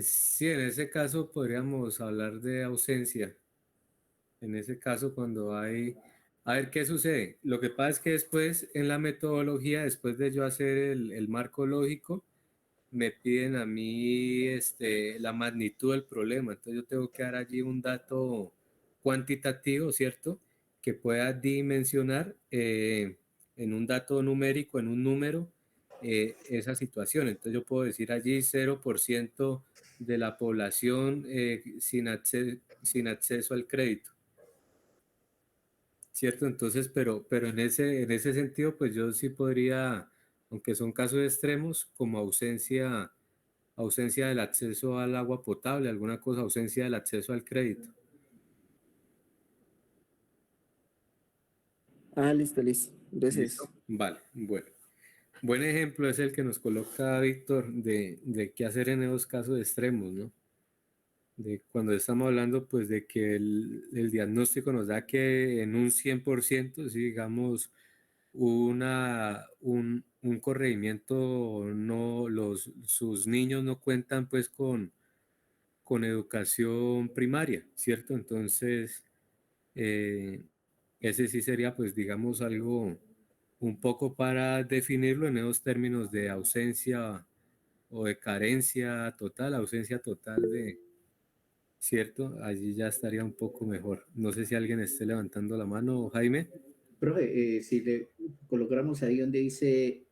Sí, en ese caso podríamos hablar de ausencia. En ese caso, cuando hay... A ver, ¿qué sucede? Lo que pasa es que después, en la metodología, después de yo hacer el marco lógico, me piden a mí la magnitud del problema. Entonces yo tengo que dar allí un dato cuantitativo, ¿cierto? Que pueda dimensionar en un dato numérico, en un número, esa situación. Entonces yo puedo decir allí 0% de la población sin acceso al crédito, ¿cierto? Entonces, pero en ese sentido, pues yo sí podría, aunque son casos extremos, como ausencia del acceso al agua potable, alguna cosa, ausencia del acceso al crédito. Listo. Gracias. ¿Listo? Vale, bueno. Buen ejemplo es el que nos coloca Víctor de qué hacer en esos casos extremos, ¿no? De cuando estamos hablando, pues, de que el diagnóstico nos da que en un 100%, si digamos, un corregimiento, sus niños no cuentan pues con educación primaria, ¿cierto? Entonces, ese sí sería pues digamos algo un poco para definirlo en esos términos de ausencia o de carencia total, ausencia total de, ¿cierto? Allí ya estaría un poco mejor. No sé si alguien esté levantando la mano, Jaime. Profe, si le colocamos ahí donde dice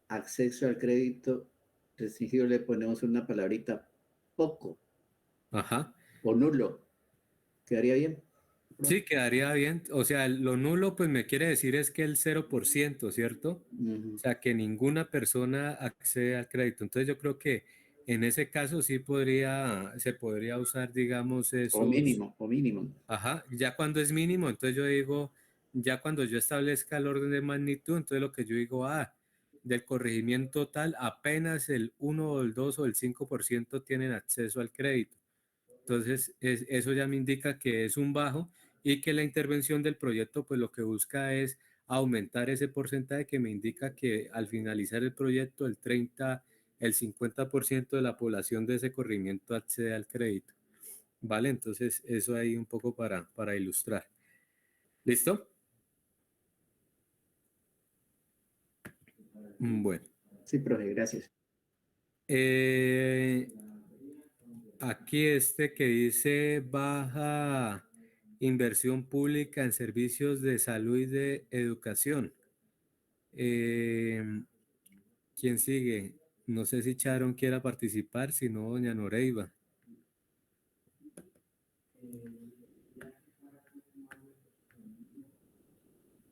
acceso al crédito restringido, le ponemos una palabrita poco Ajá. o nulo. ¿Quedaría bien? Sí, quedaría bien. O sea, lo nulo pues me quiere decir es que el 0%, ¿cierto? O sea, que ninguna persona accede al crédito. Entonces yo creo que en ese caso sí se podría usar, digamos, O esos. mínimo. Ajá, ya cuando es mínimo, entonces yo digo, ya cuando yo establezca el orden de magnitud, entonces lo que yo digo, del corregimiento total, apenas el 1 o el 2 o el 5% tienen acceso al crédito. Entonces, eso ya me indica que es un bajo y que la intervención del proyecto, pues lo que busca es aumentar ese porcentaje que me indica que al finalizar el proyecto, el 50% de la población de ese corregimiento accede al crédito. ¿Vale? Entonces, eso ahí un poco para ilustrar. ¿Listo? Bueno. Sí, profe, gracias. Aquí que dice baja inversión pública en servicios de salud y de educación. ¿Quién sigue? No sé si Sharon quiera participar, si no, doña Noreiva.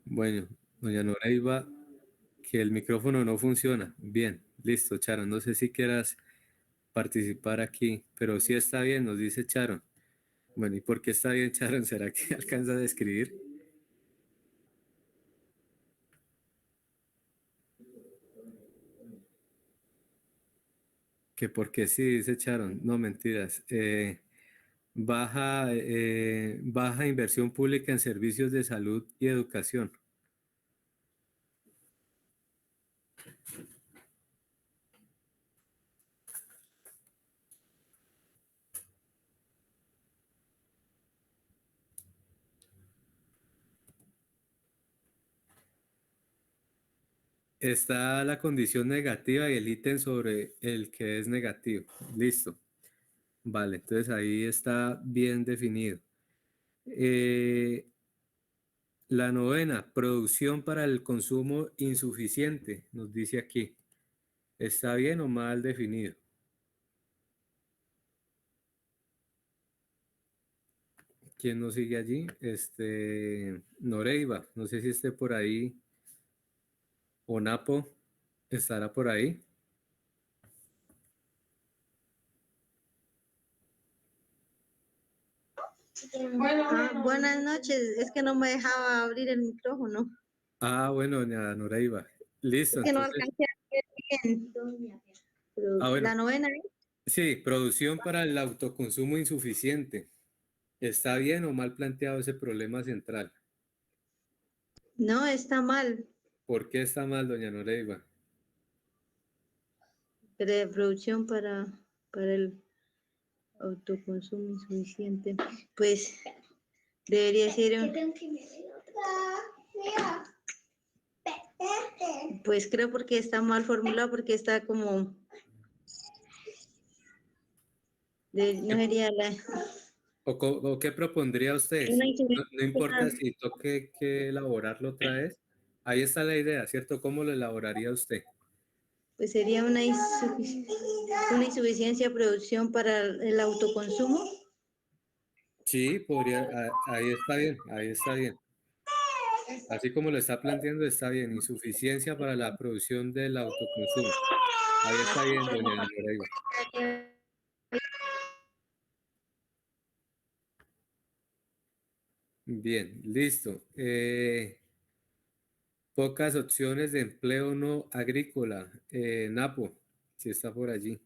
Bueno, doña Noreiva, que el micrófono no funciona. Bien, listo, Sharon. No sé si quieras participar aquí, pero sí está bien, nos dice Sharon. Bueno, ¿y por qué está bien, Sharon? ¿Será que alcanza a escribir? Que porque sí, dice Sharon. No, mentiras. Baja inversión pública en servicios de salud y educación. Está la condición negativa y el ítem sobre el que es negativo. Listo. Vale, entonces ahí está bien definido. La novena, producción para el consumo insuficiente, nos dice aquí. ¿Está bien o mal definido? ¿Quién nos sigue allí? Noreiva, no sé si esté por ahí. O Napo, ¿estará por ahí? Buenas noches, es que no me dejaba abrir el micrófono. Bueno, doña Noreiva. Listo, Es que no entonces. alcancé a ver bien. Bueno. La novena. Sí, producción para el autoconsumo insuficiente. ¿Está bien o mal planteado ese problema central? No, está mal. ¿Por qué está mal, doña Noreiva? Producción para el autoconsumo insuficiente. Pues debería ser Pues creo porque está mal formulado, porque está como no sería ¿O qué propondría usted? No importa si toque que elaborarlo otra vez. Ahí está la idea, ¿cierto? ¿Cómo lo elaboraría usted? Pues sería una insuficiencia de producción para el autoconsumo. Sí, podría, ahí está bien, ahí está bien. Así como lo está planteando, está bien. Insuficiencia para la producción del autoconsumo. Ahí está bien, doña Noreiva. Bien, listo. Pocas opciones de empleo no agrícola. Napo, si está por allí.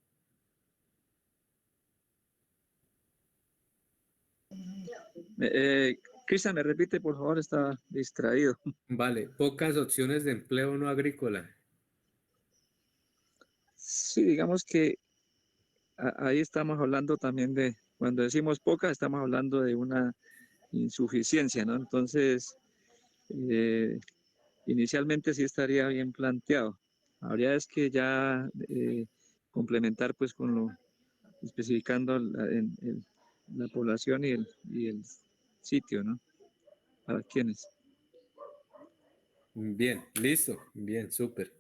Cristian, me repite, por favor, estaba distraído. Vale, pocas opciones de empleo no agrícola. Sí, digamos que ahí estamos hablando también de, cuando decimos poca, estamos hablando de una insuficiencia, ¿no? Entonces, inicialmente sí estaría bien planteado. Habría es que ya complementar pues con lo especificando la población y el sitio, ¿no? ¿Para quiénes? Bien, listo, bien, súper.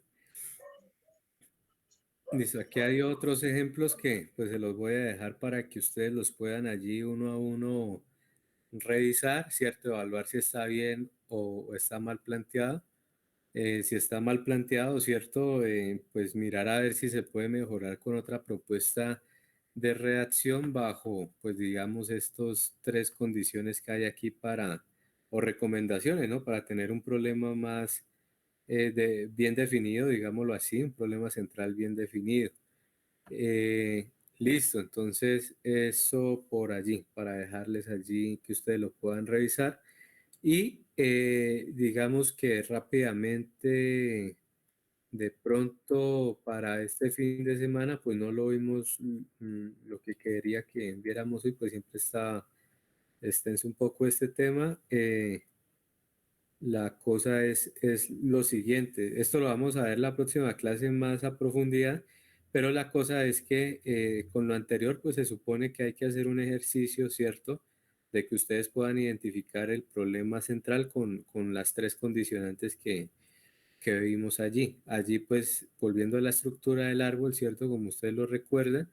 Listo, aquí hay otros ejemplos que pues se los voy a dejar para que ustedes los puedan allí uno a uno revisar, ¿cierto? Evaluar si está bien o está mal planteado. Si está mal planteado, ¿cierto? Pues mirar a ver si se puede mejorar con otra propuesta de redacción bajo, pues digamos, estos tres condiciones que hay aquí para, o recomendaciones, ¿no? Para tener un problema más bien definido, digámoslo así, un problema central bien definido. Listo, entonces eso por allí, para dejarles allí que ustedes lo puedan revisar. Y digamos que rápidamente, de pronto para este fin de semana, pues no lo vimos lo que quería que viéramos hoy, pues siempre está extenso un poco este tema. La cosa es lo siguiente, esto lo vamos a ver la próxima clase más a profundidad, pero la cosa es que con lo anterior pues se supone que hay que hacer un ejercicio, ¿cierto? De que ustedes puedan identificar el problema central con las tres condicionantes que vimos allí. Allí pues volviendo a la estructura del árbol, ¿cierto? Como ustedes lo recuerdan,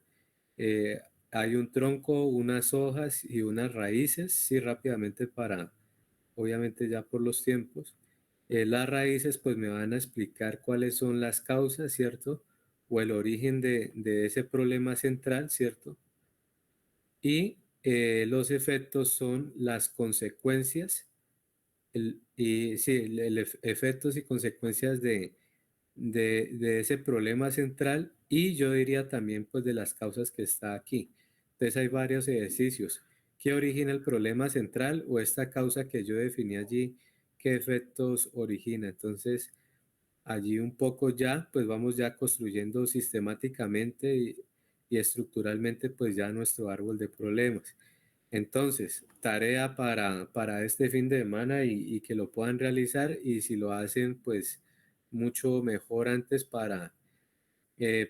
hay un tronco, unas hojas y unas raíces, sí, rápidamente para obviamente ya por los tiempos. Las raíces pues me van a explicar cuáles son las causas, ¿cierto? O el origen de ese problema central, ¿cierto? Y los efectos son las consecuencias, efectos y consecuencias de ese problema central y yo diría también pues de las causas que está aquí. Entonces hay varios ejercicios. ¿Qué origina el problema central o esta causa que yo definí allí? ¿Qué efectos origina? Entonces allí un poco ya pues vamos ya construyendo sistemáticamente y estructuralmente pues ya nuestro árbol de problemas. Entonces, tarea para este fin de semana y que lo puedan realizar y si lo hacen, pues mucho mejor antes para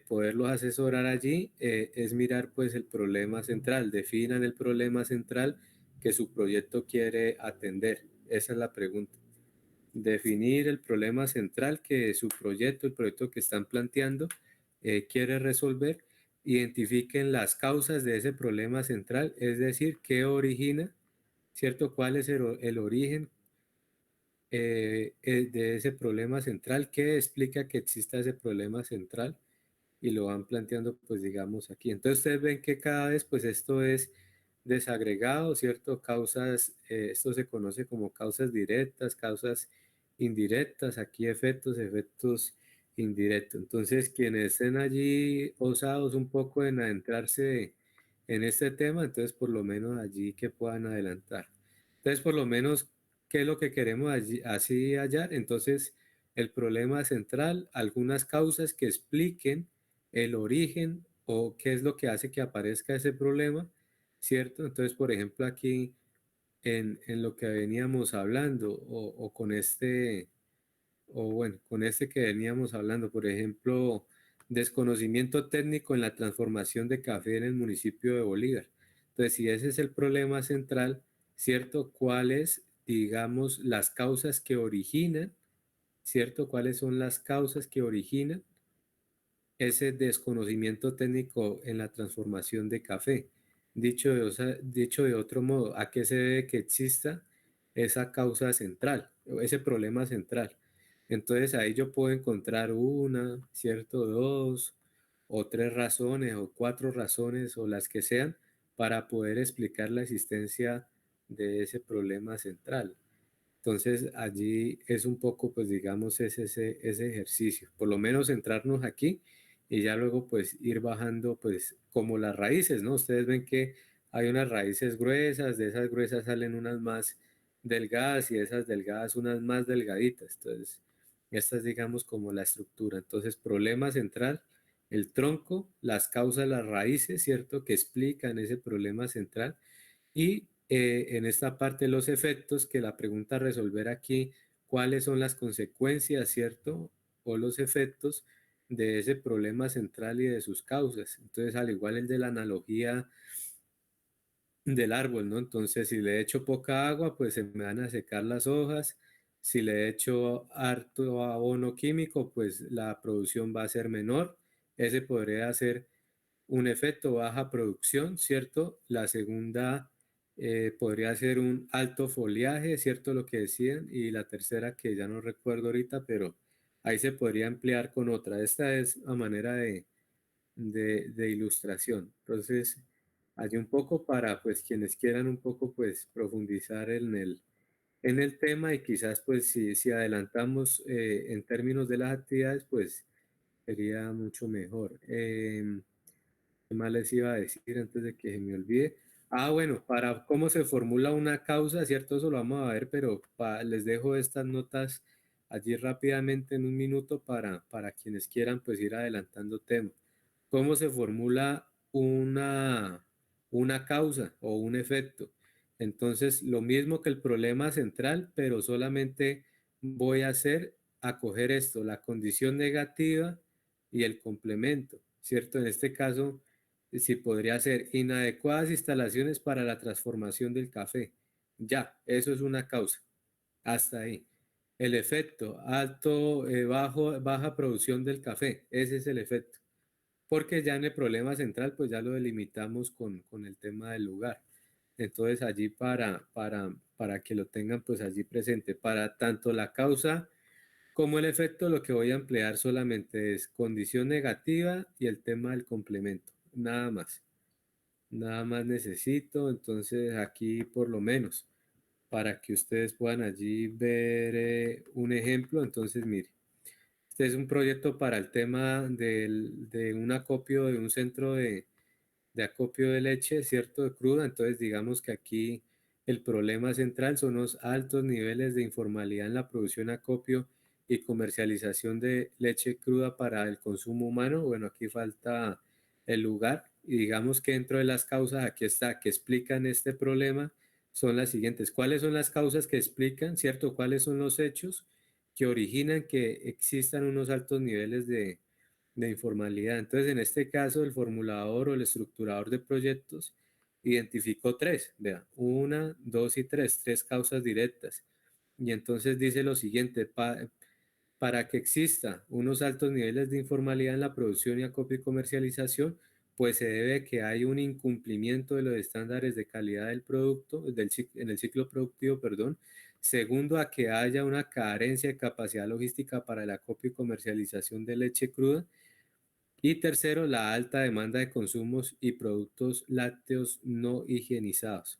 poderlos asesorar allí, es mirar pues el problema central, definan el problema central que su proyecto quiere atender. Esa es la pregunta. Definir el problema central que su proyecto, el proyecto que están planteando, quiere resolver. Identifiquen las causas de ese problema central, es decir, qué origina, ¿cierto? ¿Cuál es el origen de ese problema central? ¿Qué explica que exista ese problema central? Y lo van planteando, pues digamos aquí. Entonces ustedes ven que cada vez, pues esto es desagregado, ¿cierto? Causas, esto se conoce como causas directas, causas indirectas, aquí efectos indirectos. Entonces, quienes estén allí osados un poco en adentrarse en este tema, entonces por lo menos allí que puedan adelantar. Entonces, por lo menos, ¿qué es lo que queremos allí, así hallar? Entonces, el problema central, algunas causas que expliquen el origen o qué es lo que hace que aparezca ese problema, ¿cierto? Entonces, por ejemplo, aquí en lo que veníamos hablando o con este, o bueno, con este que veníamos hablando, por ejemplo, desconocimiento técnico en la transformación de café en el municipio de Bolívar. Entonces, si ese es el problema central, ¿cierto? ¿Cuáles, digamos, las causas que originan, ¿cierto? ¿Cuáles son las causas que originan ese desconocimiento técnico en la transformación de café? Dicho de otro modo, ¿a qué se debe que exista esa causa central, o ese problema central? Entonces ahí yo puedo encontrar una, ¿cierto? Dos o tres razones o cuatro razones o las que sean para poder explicar la existencia de ese problema central. Entonces allí es un poco, pues digamos, ese ejercicio, por lo menos centrarnos aquí y ya luego pues ir bajando pues como las raíces, ¿no? Ustedes ven que hay unas raíces gruesas, de esas gruesas salen unas más delgadas y esas delgadas unas más delgaditas. Entonces, esta es, digamos, como la estructura. Entonces, problema central, el tronco, las causas, las raíces, ¿cierto? Que explican ese problema central. Y en esta parte los efectos, que la pregunta a resolver aquí, ¿cuáles son las consecuencias, ¿cierto? O los efectos de ese problema central y de sus causas. Entonces, al igual el de la analogía del árbol, ¿no? Entonces, si le echo poca agua, pues se me van a secar las hojas. Si le echo harto abono químico, pues la producción va a ser menor. Ese podría ser un efecto, baja producción, ¿cierto? La segunda podría ser un alto foliaje, ¿cierto? Lo que decían. Y la tercera, que ya no recuerdo ahorita, pero ahí se podría emplear con otra. Esta es a manera de ilustración. Entonces, hay un poco para pues quienes quieran un poco pues profundizar en el tema y quizás pues si adelantamos en términos de las actividades pues sería mucho mejor. ¿Qué más les iba a decir antes de que se me olvide? Ah, bueno, para cómo se formula una causa, ¿cierto? Eso lo vamos a ver, pero les dejo estas notas allí rápidamente en un minuto para quienes quieran pues ir adelantando tema. ¿Cómo se formula una causa o un efecto? Entonces, lo mismo que el problema central, pero solamente voy a coger esto, la condición negativa y el complemento, ¿cierto? En este caso, si podría ser inadecuadas instalaciones para la transformación del café. Ya, eso es una causa. Hasta ahí. El efecto, baja producción del café. Ese es el efecto. Porque ya en el problema central, pues ya lo delimitamos con el tema del lugar. Entonces allí para que lo tengan pues allí presente. Para tanto la causa como el efecto, lo que voy a emplear solamente es condición negativa y el tema del complemento. Nada más. Nada más necesito. Entonces aquí por lo menos para que ustedes puedan allí ver un ejemplo. Entonces mire. Este es un proyecto para el tema de un acopio de un centro de acopio de leche, ¿cierto? De cruda. Entonces, digamos que aquí el problema central son los altos niveles de informalidad en la producción, acopio y comercialización de leche cruda para el consumo humano. Bueno, aquí falta el lugar y digamos que dentro de las causas, aquí está, que explican este problema, son las siguientes. ¿Cuáles son las causas que explican, ¿cierto? ¿Cuáles son los hechos que originan que existan unos altos niveles de informalidad? Entonces, en este caso, el formulador o el estructurador de proyectos identificó tres, vean, una, dos y tres causas directas. Y entonces dice lo siguiente, para que exista unos altos niveles de informalidad en la producción y acopio y comercialización, pues se debe que hay un incumplimiento de los estándares de calidad del producto, en el ciclo productivo, perdón. Segundo, a que haya una carencia de capacidad logística para el acopio y comercialización de leche cruda. Y tercero, la alta demanda de consumos y productos lácteos no higienizados.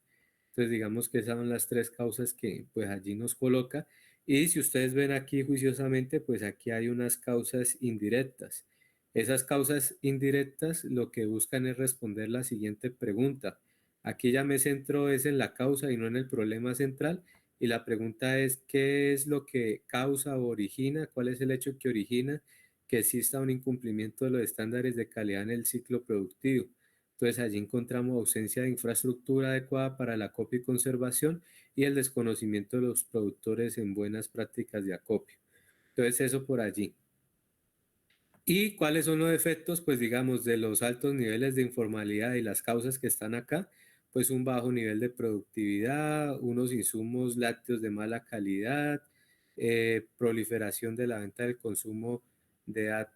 Entonces, digamos que esas son las tres causas que pues allí nos coloca. Y si ustedes ven aquí juiciosamente, pues aquí hay unas causas indirectas. Esas causas indirectas lo que buscan es responder la siguiente pregunta. Aquí ya me centro es en la causa y no en el problema central. Y la pregunta es, ¿qué es lo que causa o origina? ¿Cuál es el hecho que origina que exista un incumplimiento de los estándares de calidad en el ciclo productivo? Entonces allí encontramos ausencia de infraestructura adecuada para el acopio y conservación y el desconocimiento de los productores en buenas prácticas de acopio. Entonces eso por allí. ¿Y cuáles son los efectos? Pues digamos de los altos niveles de informalidad y las causas que están acá, pues un bajo nivel de productividad, unos insumos lácteos de mala calidad, proliferación de la venta del consumo de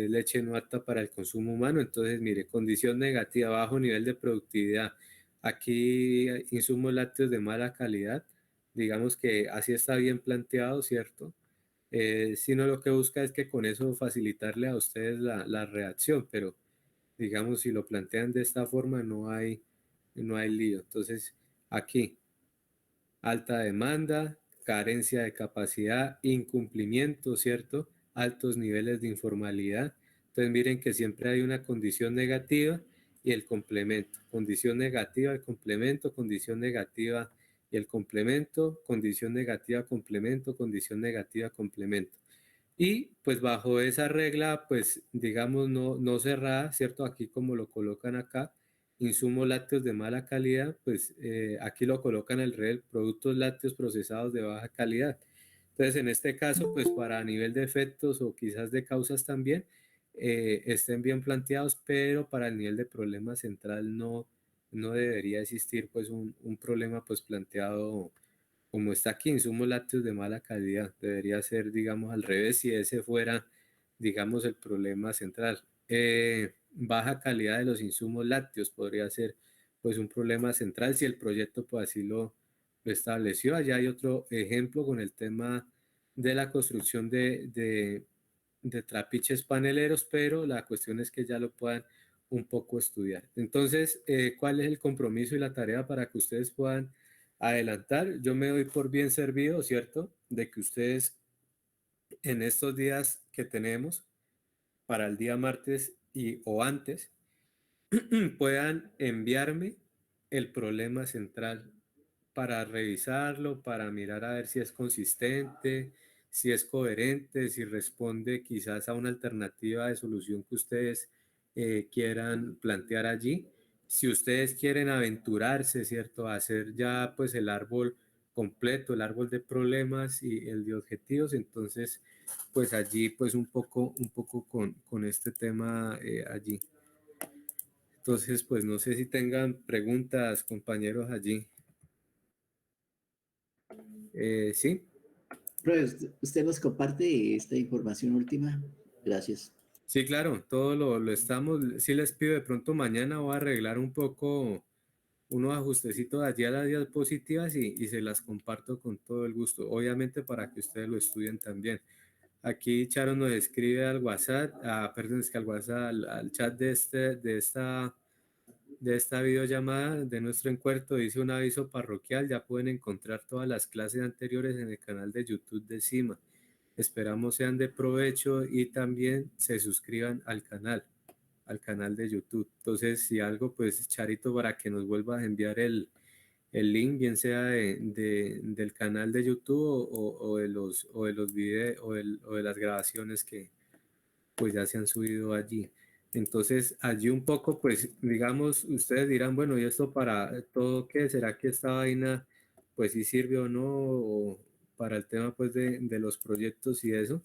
leche no apta para el consumo humano. Entonces, mire, condición negativa, bajo nivel de productividad. Aquí insumos lácteos de mala calidad, digamos que así está bien planteado, ¿cierto? Sino lo que busca es que con eso facilitarle a ustedes la reacción, pero digamos si lo plantean de esta forma no hay lío. Entonces, aquí, alta demanda, carencia de capacidad, incumplimiento, ¿cierto? Altos niveles de informalidad. Entonces miren que siempre hay una condición negativa y el complemento. Condición negativa, el complemento, condición negativa y el complemento, condición negativa, complemento, condición negativa, complemento. Y pues bajo esa regla, pues digamos no cerrada, ¿cierto? Aquí como lo colocan acá, insumos lácteos de mala calidad, pues aquí lo colocan al revés, productos lácteos procesados de baja calidad. Entonces, en este caso, pues para nivel de efectos o quizás de causas también, estén bien planteados, pero para el nivel de problema central no debería existir pues un problema pues planteado como está aquí, insumos lácteos de mala calidad. Debería ser, digamos, al revés si ese fuera, digamos, el problema central. Baja calidad de los insumos lácteos podría ser pues un problema central si el proyecto pues así lo estableció. Allá hay otro ejemplo con el tema de la construcción de trapiches paneleros, pero la cuestión es que ya lo puedan un poco estudiar. Entonces, ¿cuál es el compromiso y la tarea para que ustedes puedan adelantar? Yo me doy por bien servido, ¿cierto? De que ustedes en estos días que tenemos para el día martes o antes puedan enviarme el problema central para revisarlo, para mirar a ver si es consistente, si es coherente, si responde quizás a una alternativa de solución que ustedes quieran plantear allí. Si ustedes quieren aventurarse, ¿cierto? A hacer ya pues el árbol completo, el árbol de problemas y el de objetivos, entonces pues allí pues un poco con este tema allí. Entonces pues no sé si tengan preguntas, compañeros, allí. Sí. Profe, ¿usted nos comparte esta información última? Gracias. Sí, claro, todo lo estamos. Sí les pido de pronto mañana voy a arreglar un poco unos ajustecitos allí a las diapositivas y se las comparto con todo el gusto, obviamente para que ustedes lo estudien también. Aquí Charo nos escribe al WhatsApp, perdón, es que al WhatsApp, al chat de esta videollamada de nuestro encuentro, dice un aviso parroquial, ya pueden encontrar todas las clases anteriores en el canal de YouTube de CIMA. Esperamos sean de provecho y también se suscriban al canal de YouTube. Entonces, si algo, pues Charito, para que nos vuelvas a enviar el link, bien sea del canal de YouTube o de los videos o de las grabaciones que pues ya se han subido allí. Entonces, allí un poco, pues, digamos, ustedes dirán, bueno, ¿y esto para todo qué? ¿Será que esta vaina, pues, sí sirve o no? O para el tema, pues, de los proyectos y eso.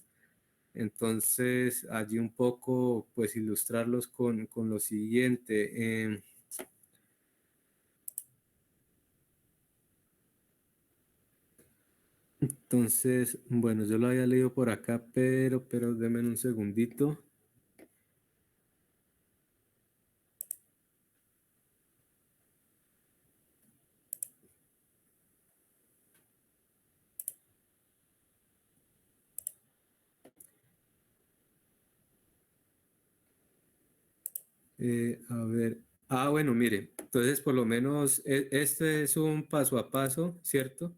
Entonces, allí un poco, pues, ilustrarlos con lo siguiente. Entonces, bueno, yo lo había leído por acá, pero denme un segundito. A ver, bueno, mire, entonces por lo menos este es un paso a paso, ¿cierto?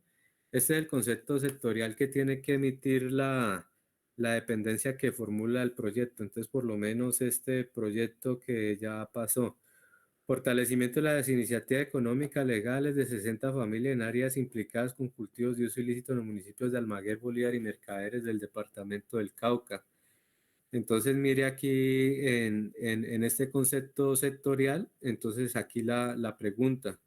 Este es el concepto sectorial que tiene que emitir la dependencia que formula el proyecto. Entonces, por lo menos este proyecto que ya pasó. Fortalecimiento de las iniciativas económicas legales de 60 familias en áreas implicadas con cultivos de uso ilícito en los municipios de Almaguer, Bolívar y Mercaderes del departamento del Cauca. Entonces, mire aquí en este concepto sectorial, entonces aquí la pregunta.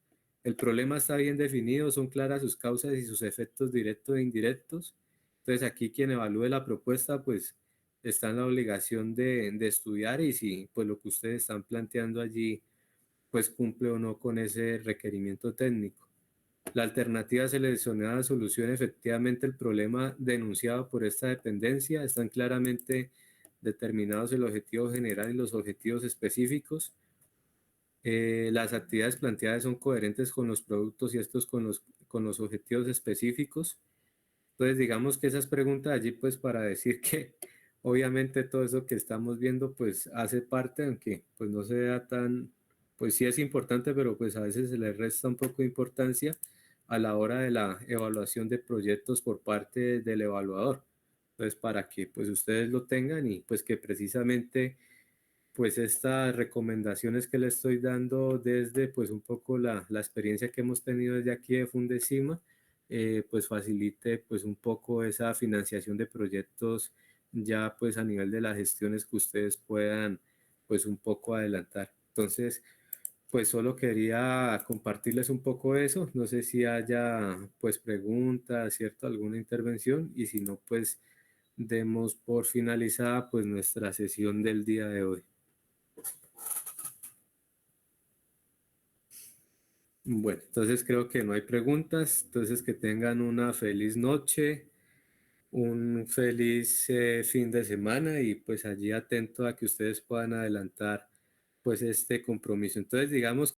¿El problema está bien definido? ¿Son claras sus causas y sus efectos directos e indirectos? Entonces, aquí quien evalúe la propuesta, pues está en la obligación de estudiar y si pues lo que ustedes están planteando allí, pues cumple o no con ese requerimiento técnico. La alternativa seleccionada soluciona efectivamente el problema denunciado por esta dependencia. Están claramente determinados el objetivo general y los objetivos específicos. Las actividades planteadas son coherentes con los productos y estos con los objetivos específicos. Entonces, digamos que esas preguntas allí, pues para decir que obviamente todo eso que estamos viendo, pues hace parte, aunque pues no se vea tan, pues sí es importante, pero pues a veces se le resta un poco de importancia a la hora de la evaluación de proyectos por parte del evaluador. Entonces, para que pues ustedes lo tengan y pues que precisamente pues estas recomendaciones que le estoy dando desde pues un poco la experiencia que hemos tenido desde aquí de Fundecima, pues facilite pues un poco esa financiación de proyectos ya pues a nivel de las gestiones que ustedes puedan pues un poco adelantar. Entonces, pues solo quería compartirles un poco eso. No sé si haya pues preguntas, ¿cierto? Alguna intervención, y si no, pues demos por finalizada pues nuestra sesión del día de hoy. Bueno, entonces creo que no hay preguntas. Entonces que tengan una feliz noche, un feliz fin de semana, y pues allí atento a que ustedes puedan adelantar pues este compromiso. Entonces digamos